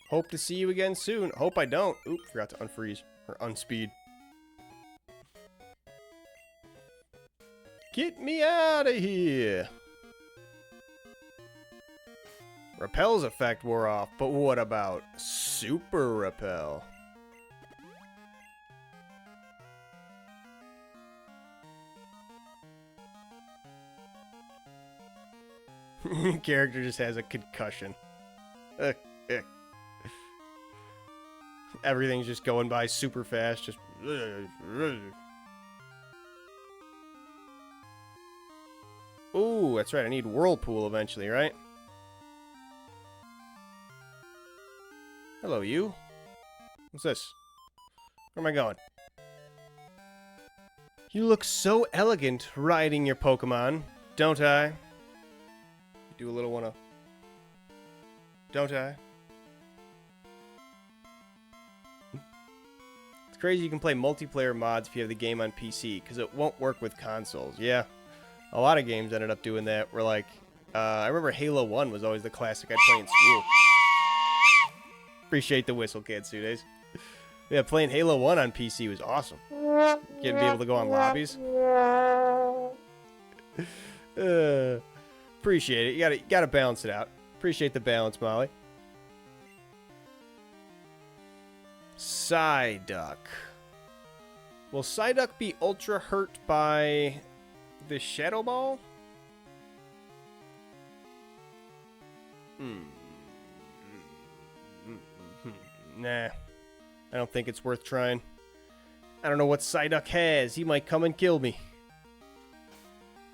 Hope to see you again soon. Hope I don't. Oop, forgot to unfreeze. Or unspeed. Get me out of here. Repel's effect wore off, but what about Super Repel? Character just has a concussion. Everything's just going by super fast. Just. Ooh, that's right. I need Whirlpool eventually, right? Hello, you. What's this? Where am I going? You look so elegant riding your Pokemon, don't I? Do a little wanna... Don't I? It's crazy you can play multiplayer mods if you have the game on PC, because it won't work with consoles. Yeah, a lot of games ended up doing that, where like, I remember Halo 1 was always the classic I'd play in school. Appreciate the whistle, Katsudes. Yeah, playing Halo 1 on PC was awesome. Getting to be able to go on lobbies. Appreciate it. You gotta balance it out. Appreciate the balance, Molly. Psyduck. Will Psyduck be ultra hurt by the Shadow Ball? Nah. I don't think it's worth trying. I don't know what Psyduck has. He might come and kill me.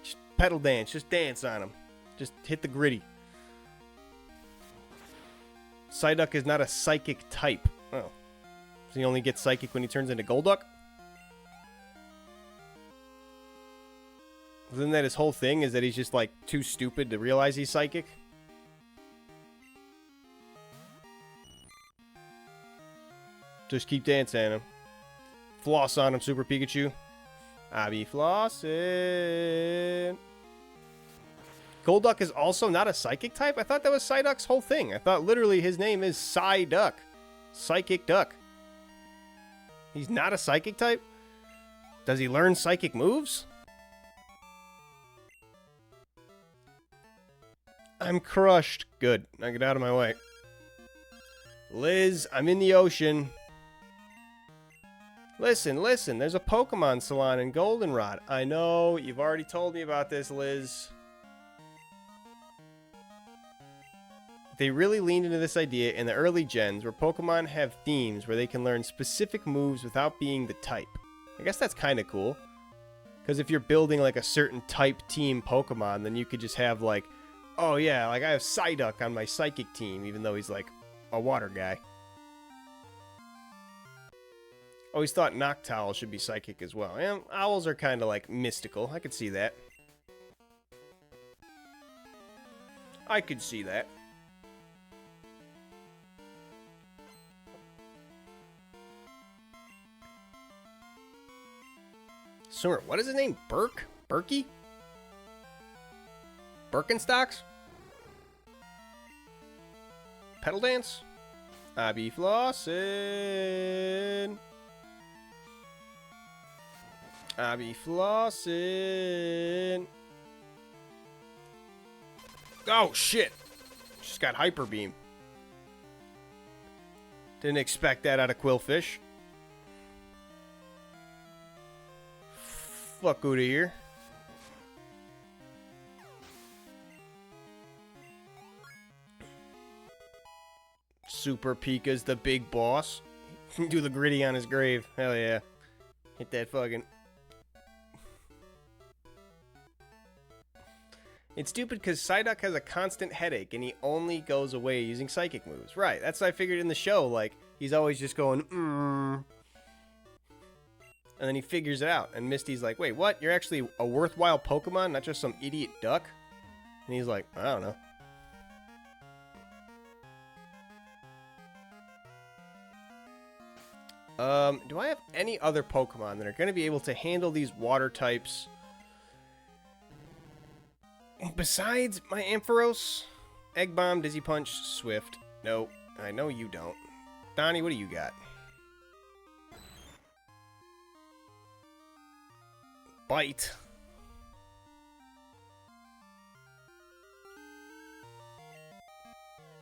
Just pedal dance. Just dance on him. Just hit the gritty. Psyduck is not a psychic type. Oh. Does he only get psychic when he turns into Golduck? Isn't that his whole thing? Is that he's just like too stupid to realize he's psychic? Just keep dancing on him. Floss on him, Super Pikachu. I be flossing. Golduck is also not a psychic type? I thought that was Psyduck's whole thing. I thought literally his name is Psyduck. Psychic Duck. He's not a psychic type? Does he learn psychic moves? I'm crushed. Good. Now get out of my way. Liz, I'm in the ocean. Listen, listen. There's a Pokemon salon in Goldenrod. I know. You've already told me about this, Liz. They really leaned into this idea in the early gens where Pokemon have themes where they can learn specific moves without being the type. I guess that's kind of cool. Because if you're building like a certain type team Pokemon, then you could just have like, oh yeah, like I have Psyduck on my Psychic team, even though he's like a water guy. Always thought Noctowl should be Psychic as well. And owls are kind of like mystical. I could see that. I could see that. Sir, what is his name? Burke? Berkey? Birkenstocks? Pedal dance? I be flossin'. I be flossin'. Oh, shit. Just got Hyper Beam. Didn't expect that out of Quillfish. Fuck out of here. Super Pika's the big boss. Do the gritty on his grave. Hell yeah. Hit that fucking... It's stupid because Psyduck has a constant headache and he only goes away using psychic moves. Right, that's what I figured in the show. Like, he's always just going, And then he figures it out. And Misty's like, wait, what? You're actually a worthwhile Pokemon, not just some idiot duck? And he's like, I don't know. Do I have any other Pokemon that are going to be able to handle these water types? Besides my Ampharos? Egg Bomb, Dizzy Punch, Swift. Nope. I know you don't. Donnie, what do you got? Bite.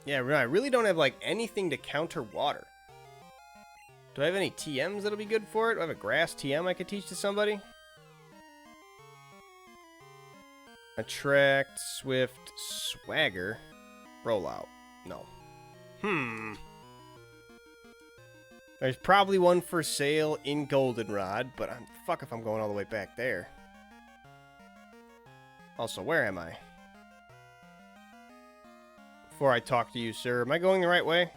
Yeah, I really don't have, like, anything to counter water. Do I have any TMs that'll be good for it? Do I have a grass TM I could teach to somebody? Attract, Swift, Swagger, Rollout. No. There's probably one for sale in Goldenrod, but fuck if I'm going all the way back there. Also, where am I? Before I talk to you, sir, am I going the right way?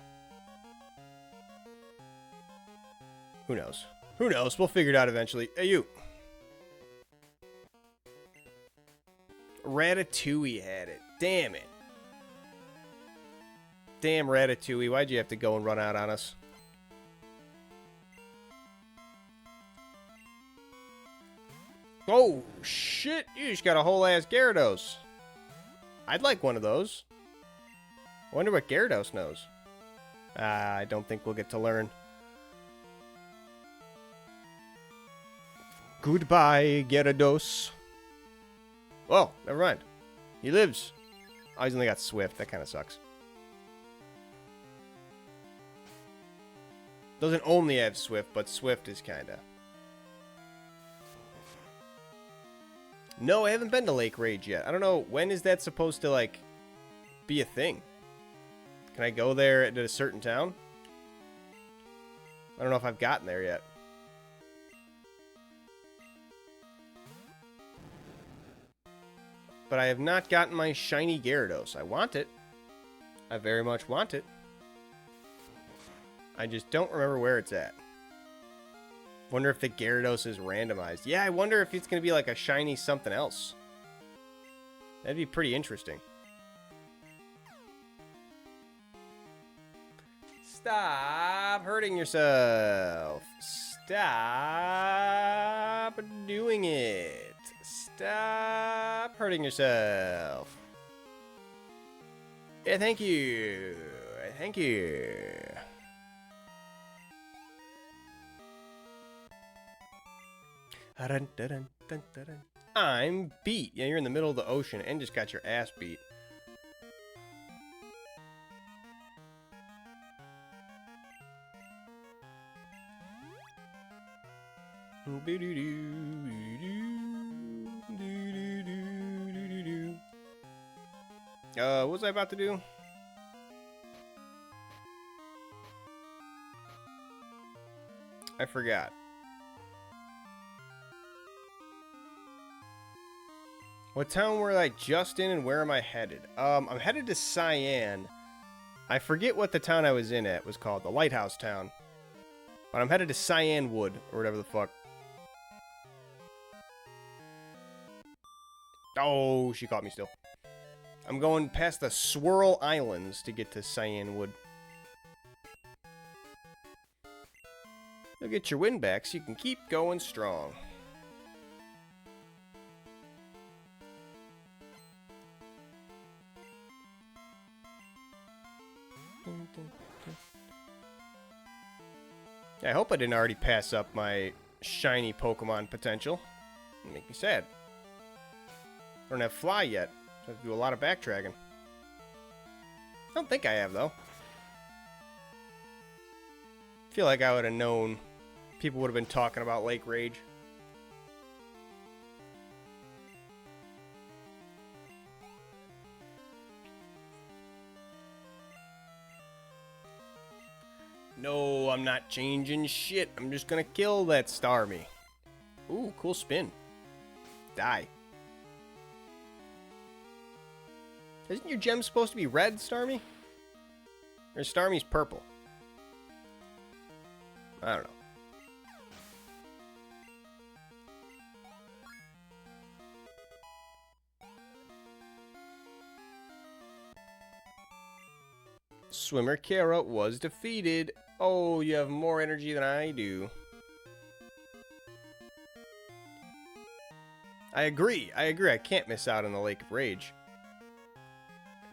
Who knows? Who knows? We'll figure it out eventually. Hey, you. Ratatouille had it. Damn it. Damn Ratatouille. Why'd you have to go and run out on us? Oh, shit. You just got a whole ass Gyarados. I'd like one of those. I wonder what Gyarados knows. I don't think we'll get to learn. Goodbye, Gyarados. Oh, never mind. He lives. Oh, he's only got Swift. That kind of sucks. Doesn't only have Swift, but Swift is kind of... No, I haven't been to Lake Rage yet. I don't know. When is that supposed to, like, be a thing? Can I go there at a certain town? I don't know if I've gotten there yet. But I have not gotten my shiny Gyarados. I want it. I very much want it. I just don't remember where it's at. Wonder if the Gyarados is randomized. Yeah, I wonder if it's going to be like a shiny something else. That'd be pretty interesting. Stop hurting yourself. Stop doing it. Stop hurting yourself. Yeah, thank you. Thank you. Dun, dun, dun, dun, dun, dun. I'm beat. Yeah, you're in the middle of the ocean and just got your ass beat. What was I about to do? I forgot. What town were I just in and where am I headed? I'm headed to Cyan. I forget what the town I was in at was called. The Lighthouse town. But I'm headed to Cyan Wood, or whatever the fuck. Oh, she caught me still. I'm going past the Swirl Islands to get to Cyan Wood. You'll get your win back so you can keep going strong. I hope I didn't already pass up my shiny Pokemon potential. It'll make me sad. I don't have Fly yet, so I have to do a lot of backtracking. I don't think I have, though. I feel like I would have known. People would have been talking about Lake Rage. No, I'm not changing shit. I'm just gonna kill that Starmie. Ooh, cool spin. Die. Isn't your gem supposed to be red, Starmie? Or Starmie's purple? I don't know. Swimmer Kara was defeated. Oh, you have more energy than I do. I agree. I can't miss out on the Lake of Rage.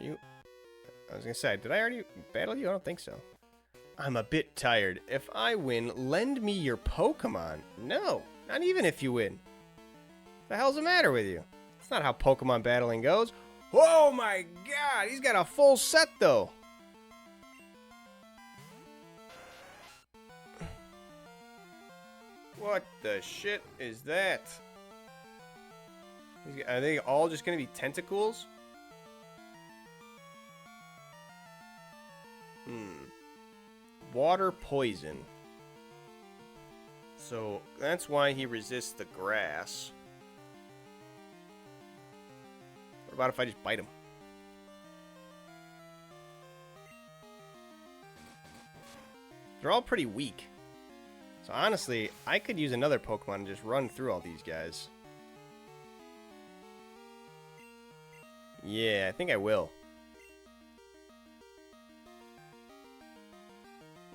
I was gonna say, did I already battle you? I don't think so. I'm a bit tired. If I win, lend me your Pokemon. No, not even if you win. The hell's the matter with you? That's not how Pokemon battling goes. Oh my god, he's got a full set though. What the shit is that? Are they all just gonna be tentacles? Water poison. So that's why he resists the grass. What about if I just bite him? They're all pretty weak. So honestly, I could use another Pokemon and just run through all these guys. Yeah, I think I will.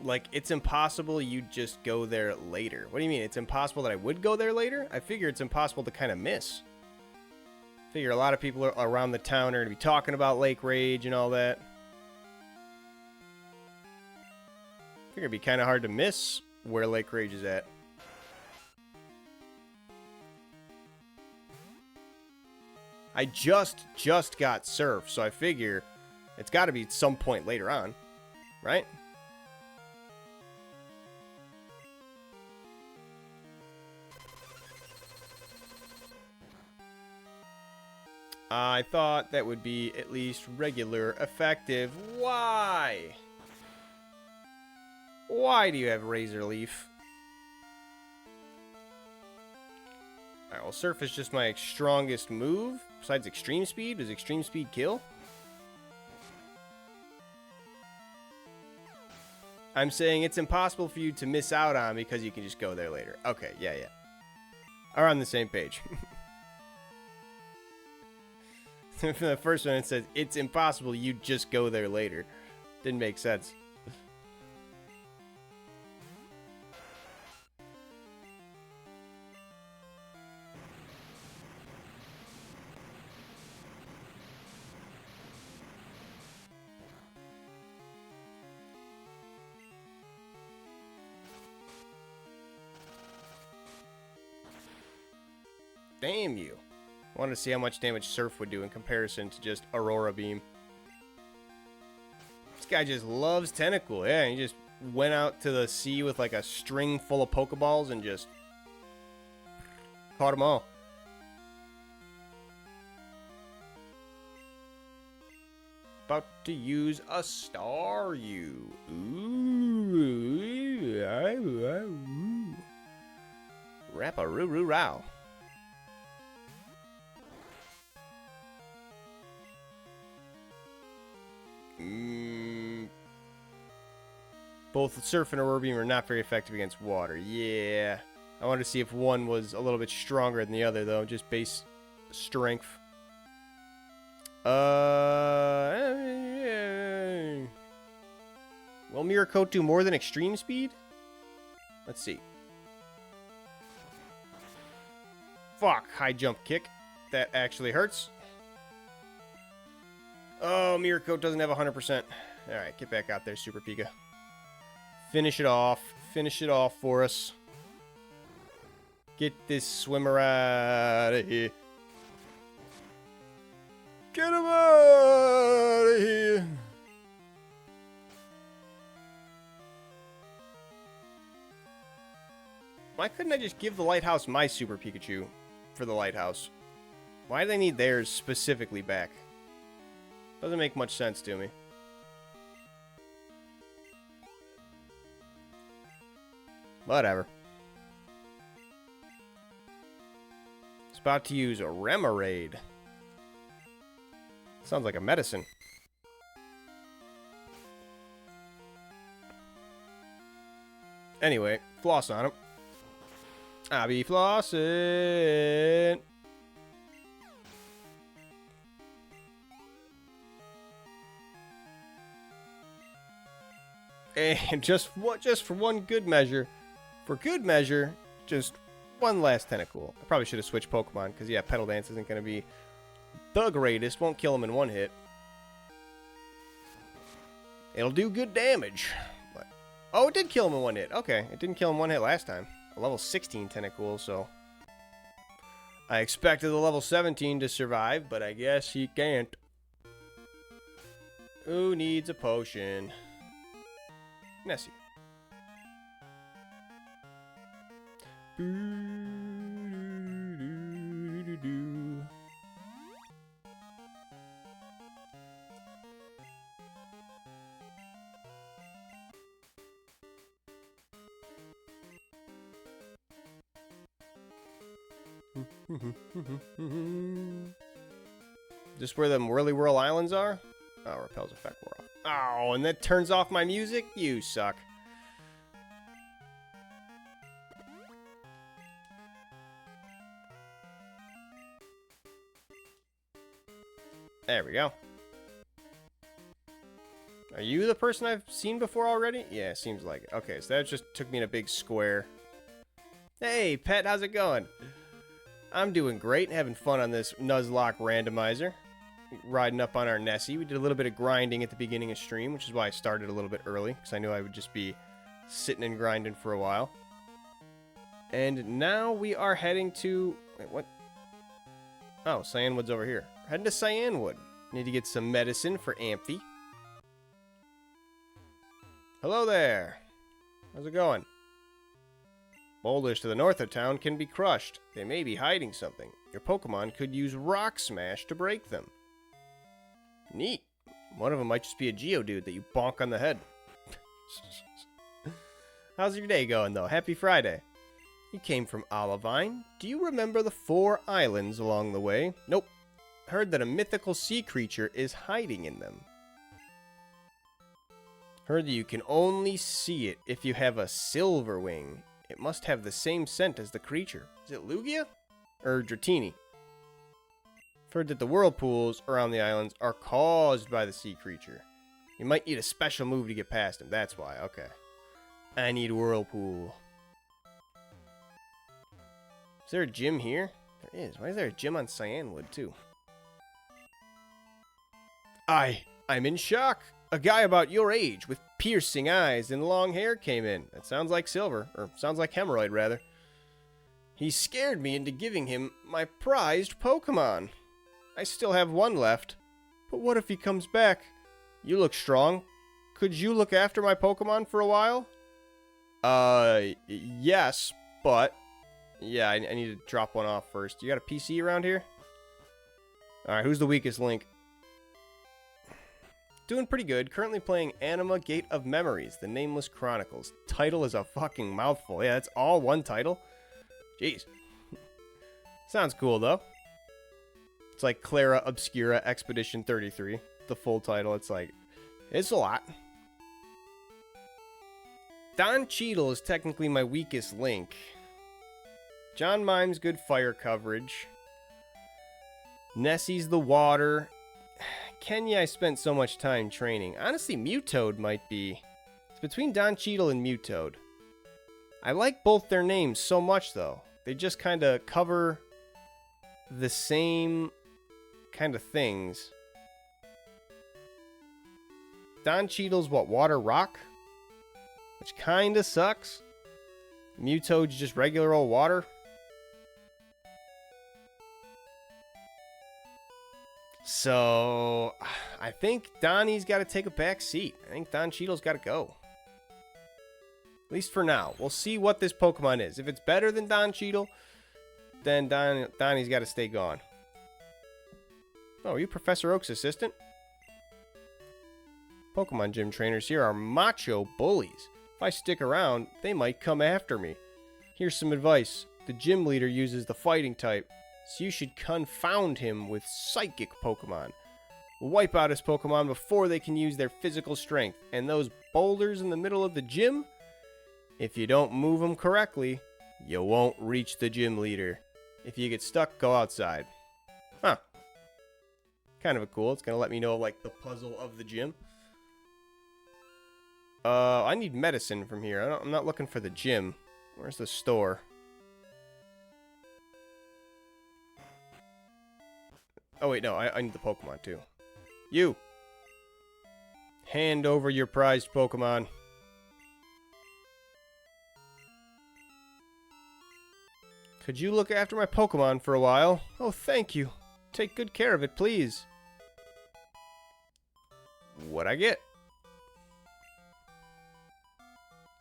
Like, it's impossible you'd just go there later. What do you mean? It's impossible that I would go there later? I figure it's impossible to kind of miss. I figure a lot of people around the town are going to be talking about Lake Rage and all that. I figure it'd be kind of hard to miss where Lake Rage is at. I just got Surf, so I figure it's got to be some point later on, right? I thought that would be at least regular effective. Why? Why do you have Razor Leaf? Alright, well, Surf is just my strongest move. Besides Extreme Speed, does Extreme Speed kill? I'm saying it's impossible for you to miss out on because you can just go there later. Okay, yeah. Are on the same page. For the first one, it says, it's impossible, you just go there later. Didn't make sense. Damn you. I wanted to see how much damage Surf would do in comparison to just Aurora Beam. This guy just loves Tentacool. Yeah, he just went out to the sea with like a string full of Pokeballs and just caught them all. About to use a Staryu. Ooh. Rap-a-roo-roo-row. Both Surf and Aurora Beam are not very effective against water. Yeah. I wanted to see if one was a little bit stronger than the other, though. Just base strength. Will Mirror Coat do more than Extreme Speed? Let's see. Fuck. High jump kick. That actually hurts. Oh, Mirror Coat doesn't have 100%. Alright, get back out there, Super Pika. Finish it off. Finish it off for us. Get this swimmer out of here. Get him out of here. Why couldn't I just give the Lighthouse my Super Pikachu for the Lighthouse? Why do they need theirs specifically back? Doesn't make much sense to me. Whatever. It's about to use a Remoraid. Sounds like a medicine. Anyway, floss on him. I be flossing. And just for one good measure, just one last Tentacool. I probably should have switched Pokemon, because yeah, Petal Dance isn't going to be the greatest. Won't kill him in one hit. It'll do good damage. But, oh, it did kill him in one hit. Okay, it didn't kill him one hit last time. A level 16 Tentacool, so I expected the level 17 to survive, but I guess he can't. Who needs a potion? Nessie. Just where the Whirly Whirl Islands are? Oh, repels effect wore off. Oh, and that turns off my music? You suck. There we go. Are you the person I've seen before already? Yeah, seems like it. Okay, so that just took me in a big square. Hey, pet, how's it going? I'm doing great, having fun on this Nuzlocke randomizer. Riding up on our Nessie. We did a little bit of grinding at the beginning of stream, which is why I started a little bit early, because I knew I would just be sitting and grinding for a while. And now we are heading to... Wait, what? Oh, Cyanwood's over here. We're heading to Cyanwood. Need to get some medicine for Amphi. Hello there. How's it going? Boulders to the north of town can be crushed. They may be hiding something. Your Pokemon could use Rock Smash to break them. Neat. One of them might just be a Geodude that you bonk on the head. How's your day going, though? Happy Friday. You came from Olivine. Do you remember the 4 islands along the way? Nope. Heard that a mythical sea creature is hiding in them. Heard that you can only see it if you have a silver wing. It must have the same scent as the creature. Is it Lugia? Or Dratini? Heard that the whirlpools around the islands are caused by the sea creature. You might need a special move to get past him. That's why. Okay. I need whirlpool. Is there a gym here? There is. Why is there a gym on Cyanwood, too? I'm in shock. A guy about your age with piercing eyes and long hair came in. That sounds like Silver. Or sounds like Hemorrhoid, rather. He scared me into giving him my prized Pokemon. I still have one left. But what if he comes back? You look strong. Could you look after my Pokemon for a while? Yes, but... Yeah, I need to drop one off first. You got a PC around here? Alright, who's the weakest link? Doing pretty good. Currently playing Anima Gate of Memories, The Nameless Chronicles. Title is a fucking mouthful. Yeah, that's all one title. Jeez. Sounds cool, though. It's like Clara Obscura Expedition 33. The full title. It's like... It's a lot. Don Cheadle is technically my weakest link. John Mime's good fire coverage. Nessie's the water. Kenya, I spent so much time training. Honestly, Mewtoad might be. It's between Don Cheadle and Mewtoad. I like both their names so much, though. They just kind of cover the same kind of things. Don Cheadle's what, water rock? Which kind of sucks. Mewtoad's just regular old water. So, I think Donnie's got to take a back seat. I think Don Cheadle's got to go. At least for now. We'll see what this Pokemon is. If it's better than Don Cheadle, then Donnie's got to stay gone. Oh, are you Professor Oak's assistant? Pokemon gym trainers here are macho bullies. If I stick around, they might come after me. Here's some advice. The gym leader uses the fighting type, so you should confound him with psychic Pokemon. We'll wipe out his Pokemon before they can use their physical strength. And those boulders in the middle of the gym, if you don't move them correctly, you won't reach the gym leader. If you get stuck, go outside. Huh. Kind of a cool. It's going to let me know, like, the puzzle of the gym. I need medicine from here. I'm not looking for the gym. Where's the store? Oh, wait, no. I need the Pokemon, too. You! Hand over your prized Pokemon. Could you look after my Pokemon for a while? Oh, thank you. Take good care of it, please. What'd I get?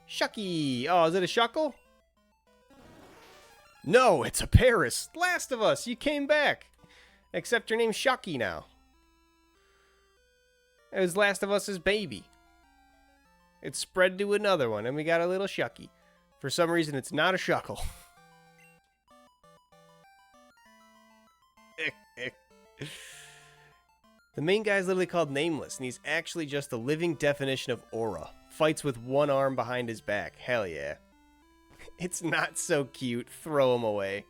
Shucky! Oh, is it a Shuckle? No, it's a Paris. Last of Us, you came back. Except your name's Shucky now. It was Last of Us's baby. It spread to another one, and we got a little Shucky. For some reason, it's not a Shuckle. The main guy's literally called Nameless, and he's actually just the living definition of aura. Fights with one arm behind his back. Hell yeah. It's not so cute. Throw him away.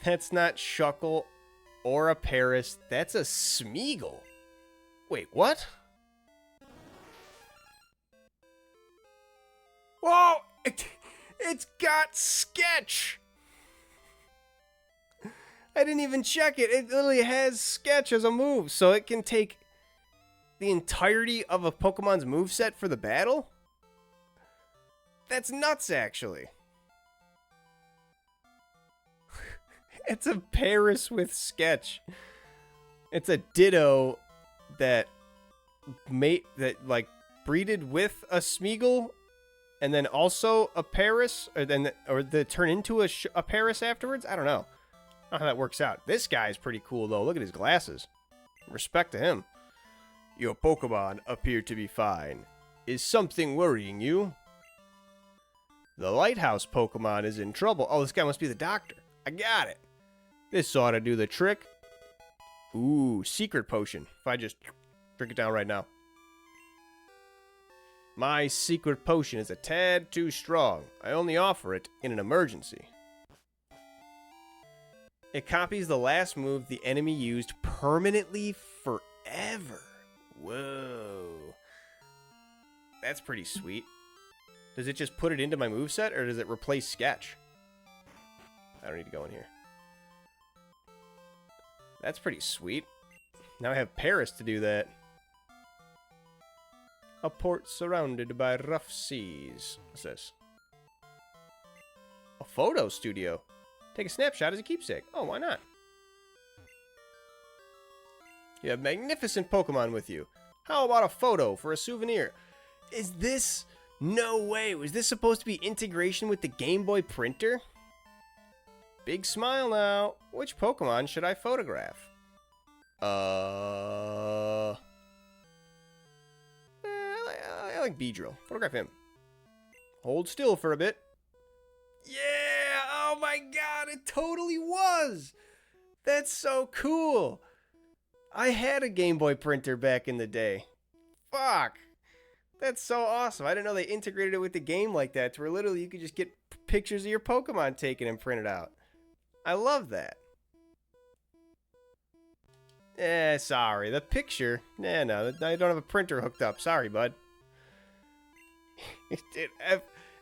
That's not Shuckle or a Paris. That's a Smeagol. Wait, what? Whoa! It's got Sketch! I didn't even check it. It literally has Sketch as a move, so it can take the entirety of a Pokemon's moveset for the battle? That's nuts, actually. It's a Paris with Sketch. It's a Ditto that breeded with a Smeagol, and then also a Paris, or they turn into a Paris afterwards. I don't know. I don't know how that works out. This guy's pretty cool though. Look at his glasses. Respect to him. Your Pokemon appear to be fine. Is something worrying you? The Lighthouse Pokemon is in trouble. Oh, this guy must be the doctor. I got it. This ought to do the trick. Ooh, secret potion. If I just drink it down right now. My secret potion is a tad too strong. I only offer it in an emergency. It copies the last move the enemy used permanently forever. Whoa. That's pretty sweet. Does it just put it into my moveset, or does it replace Sketch? I don't need to go in here. That's pretty sweet. Now I have Paris to do that. A port surrounded by rough seas. What's this? photo studio. Take a snapshot as a keepsake. Oh, why not? You have magnificent Pokemon with you. How about a photo for a souvenir? Is this... No way. Was this supposed to be integration with the Game Boy printer? Big smile now. Which Pokemon should I photograph? I like Beedrill. Photograph him. Hold still for a bit. Yeah! Oh my god, it totally was! That's so cool! I had a Game Boy printer back in the day. Fuck! That's so awesome. I didn't know they integrated it with the game like that, to where literally you could just get pictures of your Pokemon taken and printed out. I love that. Sorry. The picture? No, I don't have a printer hooked up. Sorry, bud.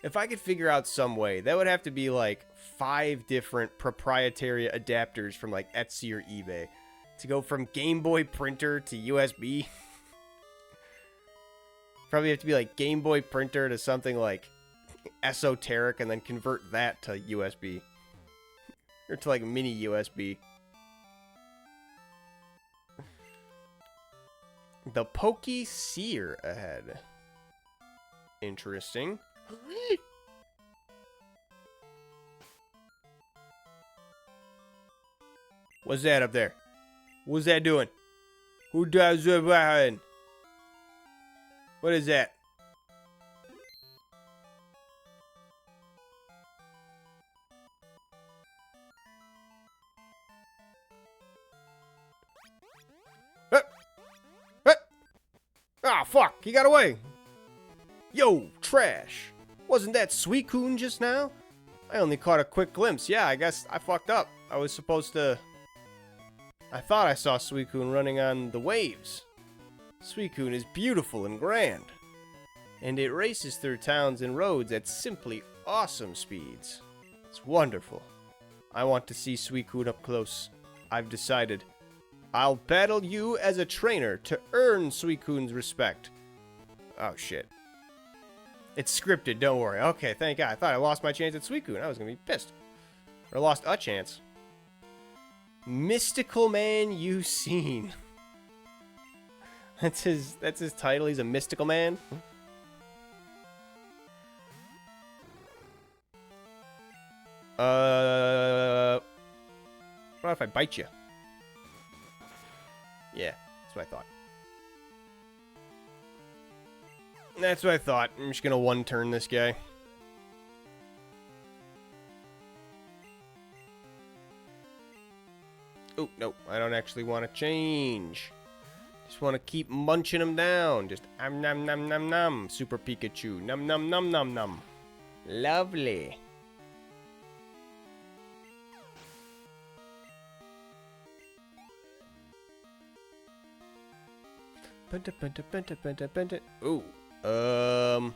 If I could figure out some way, that would have to be like 5 different proprietary adapters from like Etsy or eBay to go from Game Boy printer to USB. Probably have to be like Game Boy printer to something like esoteric and then convert that to USB. Or to like mini USB. The Pokey Seer ahead. Interesting. What's that up there? What's that doing? Who does it behind? What is that? Ah, fuck! He got away! Yo, trash! Wasn't that Suicune just now? I only caught a quick glimpse. Yeah, I guess I fucked up. I was supposed to... I thought I saw Suicune running on the waves. Suicune is beautiful and grand. And it races through towns and roads at simply awesome speeds. It's wonderful. I want to see Suicune up close. I've decided. I'll battle you as a trainer to earn Suicune's respect. Oh, shit. It's scripted, don't worry. Okay, thank God. I thought I lost my chance at Suicune. I was going to be pissed. Or lost a chance. Mystical man you seen. That's his title. He's a mystical man. What if I bite you? Yeah, that's what I thought. That's what I thought. I'm just gonna one-turn this guy. Oh, no, I don't actually want to change. Just want to keep munching him down. Just nom nom nom nom. Super Pikachu. Nom nom nom nom nom. Lovely. Ooh. I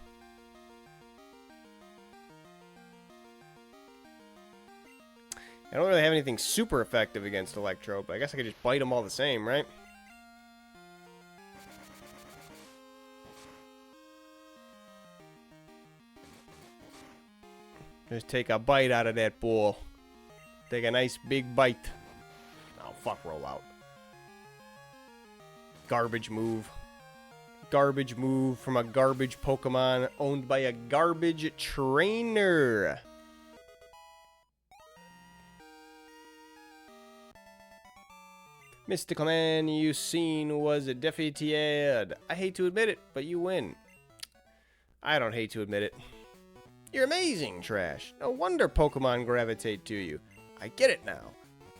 don't really have anything super effective against Electro, but I guess I could just bite him all the same, right? Just take a bite out of that ball. Take a nice big bite. Oh, fuck, roll out. Garbage move. Garbage move from a garbage Pokemon owned by a garbage trainer. Mystical man you seen was defeated. I hate to admit it, but you win. I don't hate to admit it. You're amazing, Trash. No wonder Pokemon gravitate to you. I get it now.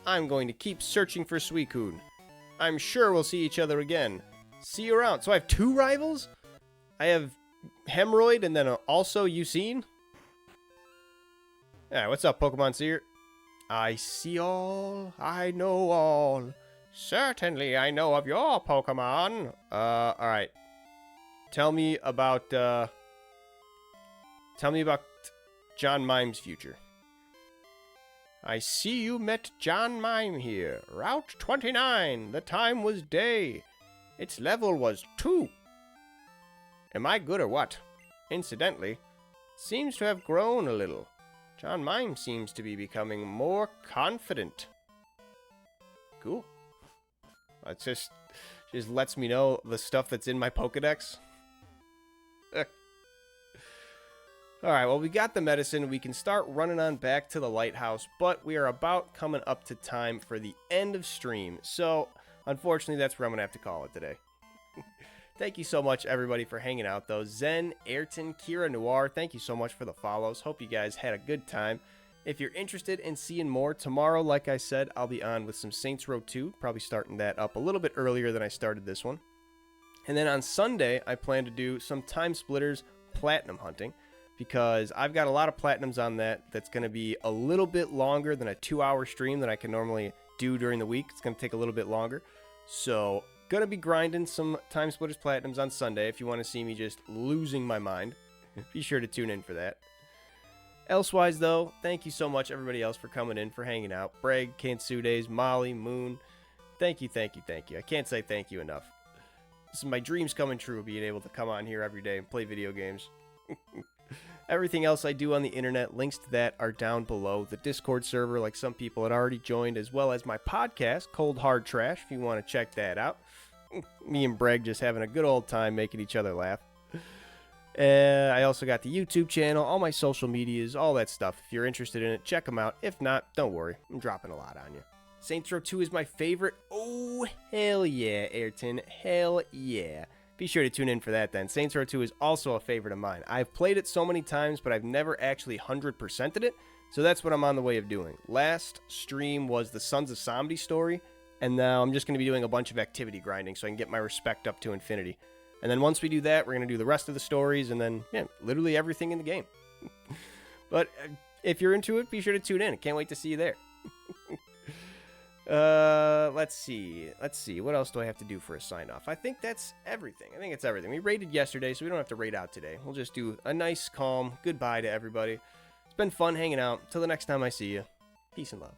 I'm going to keep searching for Suicune. I'm sure we'll see each other again. See you around. So I have 2 rivals? I have Hemorrhoid and then also Ucene? Yeah, what's up, Pokemon Seer? I see all. I know all. Certainly I know of your Pokemon. Alright. Tell me about John Mime's future. I see you met John Mime here. Route 29. The time was day. Its level was 2. Am I good or what? Incidentally, seems to have grown a little. John Mime seems to be becoming more confident. Cool. It just lets me know the stuff that's in my Pokedex. Alright, well, we got the medicine. We can start running on back to the Lighthouse, but we are about coming up to time for the end of stream. So, unfortunately, that's where I'm going to have to call it today. Thank you so much, everybody, for hanging out, though. Zen, Ayrton, Kira Noir, thank you so much for the follows. Hope you guys had a good time. If you're interested in seeing more, tomorrow, like I said, I'll be on with some Saints Row 2. Probably starting that up a little bit earlier than I started this one. And then on Sunday, I plan to do some Time Splitters platinum hunting, because I've got a lot of platinums on that's going to be a little bit longer than a 2-hour stream that I can normally do during the week. It's going to take a little bit longer. So, going to be grinding some Time Splitters platinums on Sunday if you want to see me just losing my mind. Be sure to tune in for that. Elsewise, though, thank you so much, everybody else, for coming in, for hanging out. Breg, Kantsudes, Molly, Moon. Thank you, thank you, thank you. I can't say thank you enough. This is my dreams coming true, being able to come on here every day and play video games. Everything else I do on the internet, links to that are down below. The Discord server, like some people had already joined, as well as my podcast, Cold Hard Trash, if you want to check that out. Me and Breg just having a good old time making each other laugh. I also got the YouTube channel, all my social medias, all that stuff. If you're interested in it, check them out. If not, don't worry. I'm dropping a lot on you. Saints Row 2 is my favorite. Oh, hell yeah, Ayrton. Hell yeah. Be sure to tune in for that then. Saints Row 2 is also a favorite of mine. I've played it so many times, but I've never actually 100%ed it, so that's what I'm on the way of doing. Last stream was the Sons of Somebody story, and now I'm just going to be doing a bunch of activity grinding so I can get my respect up to infinity. And then once we do that, we're going to do the rest of the stories, and then, yeah, literally everything in the game. But if you're into it, be sure to tune in. I can't wait to see you there. Let's see. What else do I have to do for a sign-off? I think that's everything. I think it's everything. We raided yesterday, so we don't have to raid out today. We'll just do a nice, calm goodbye to everybody. It's been fun hanging out. Till the next time I see you. Peace and love.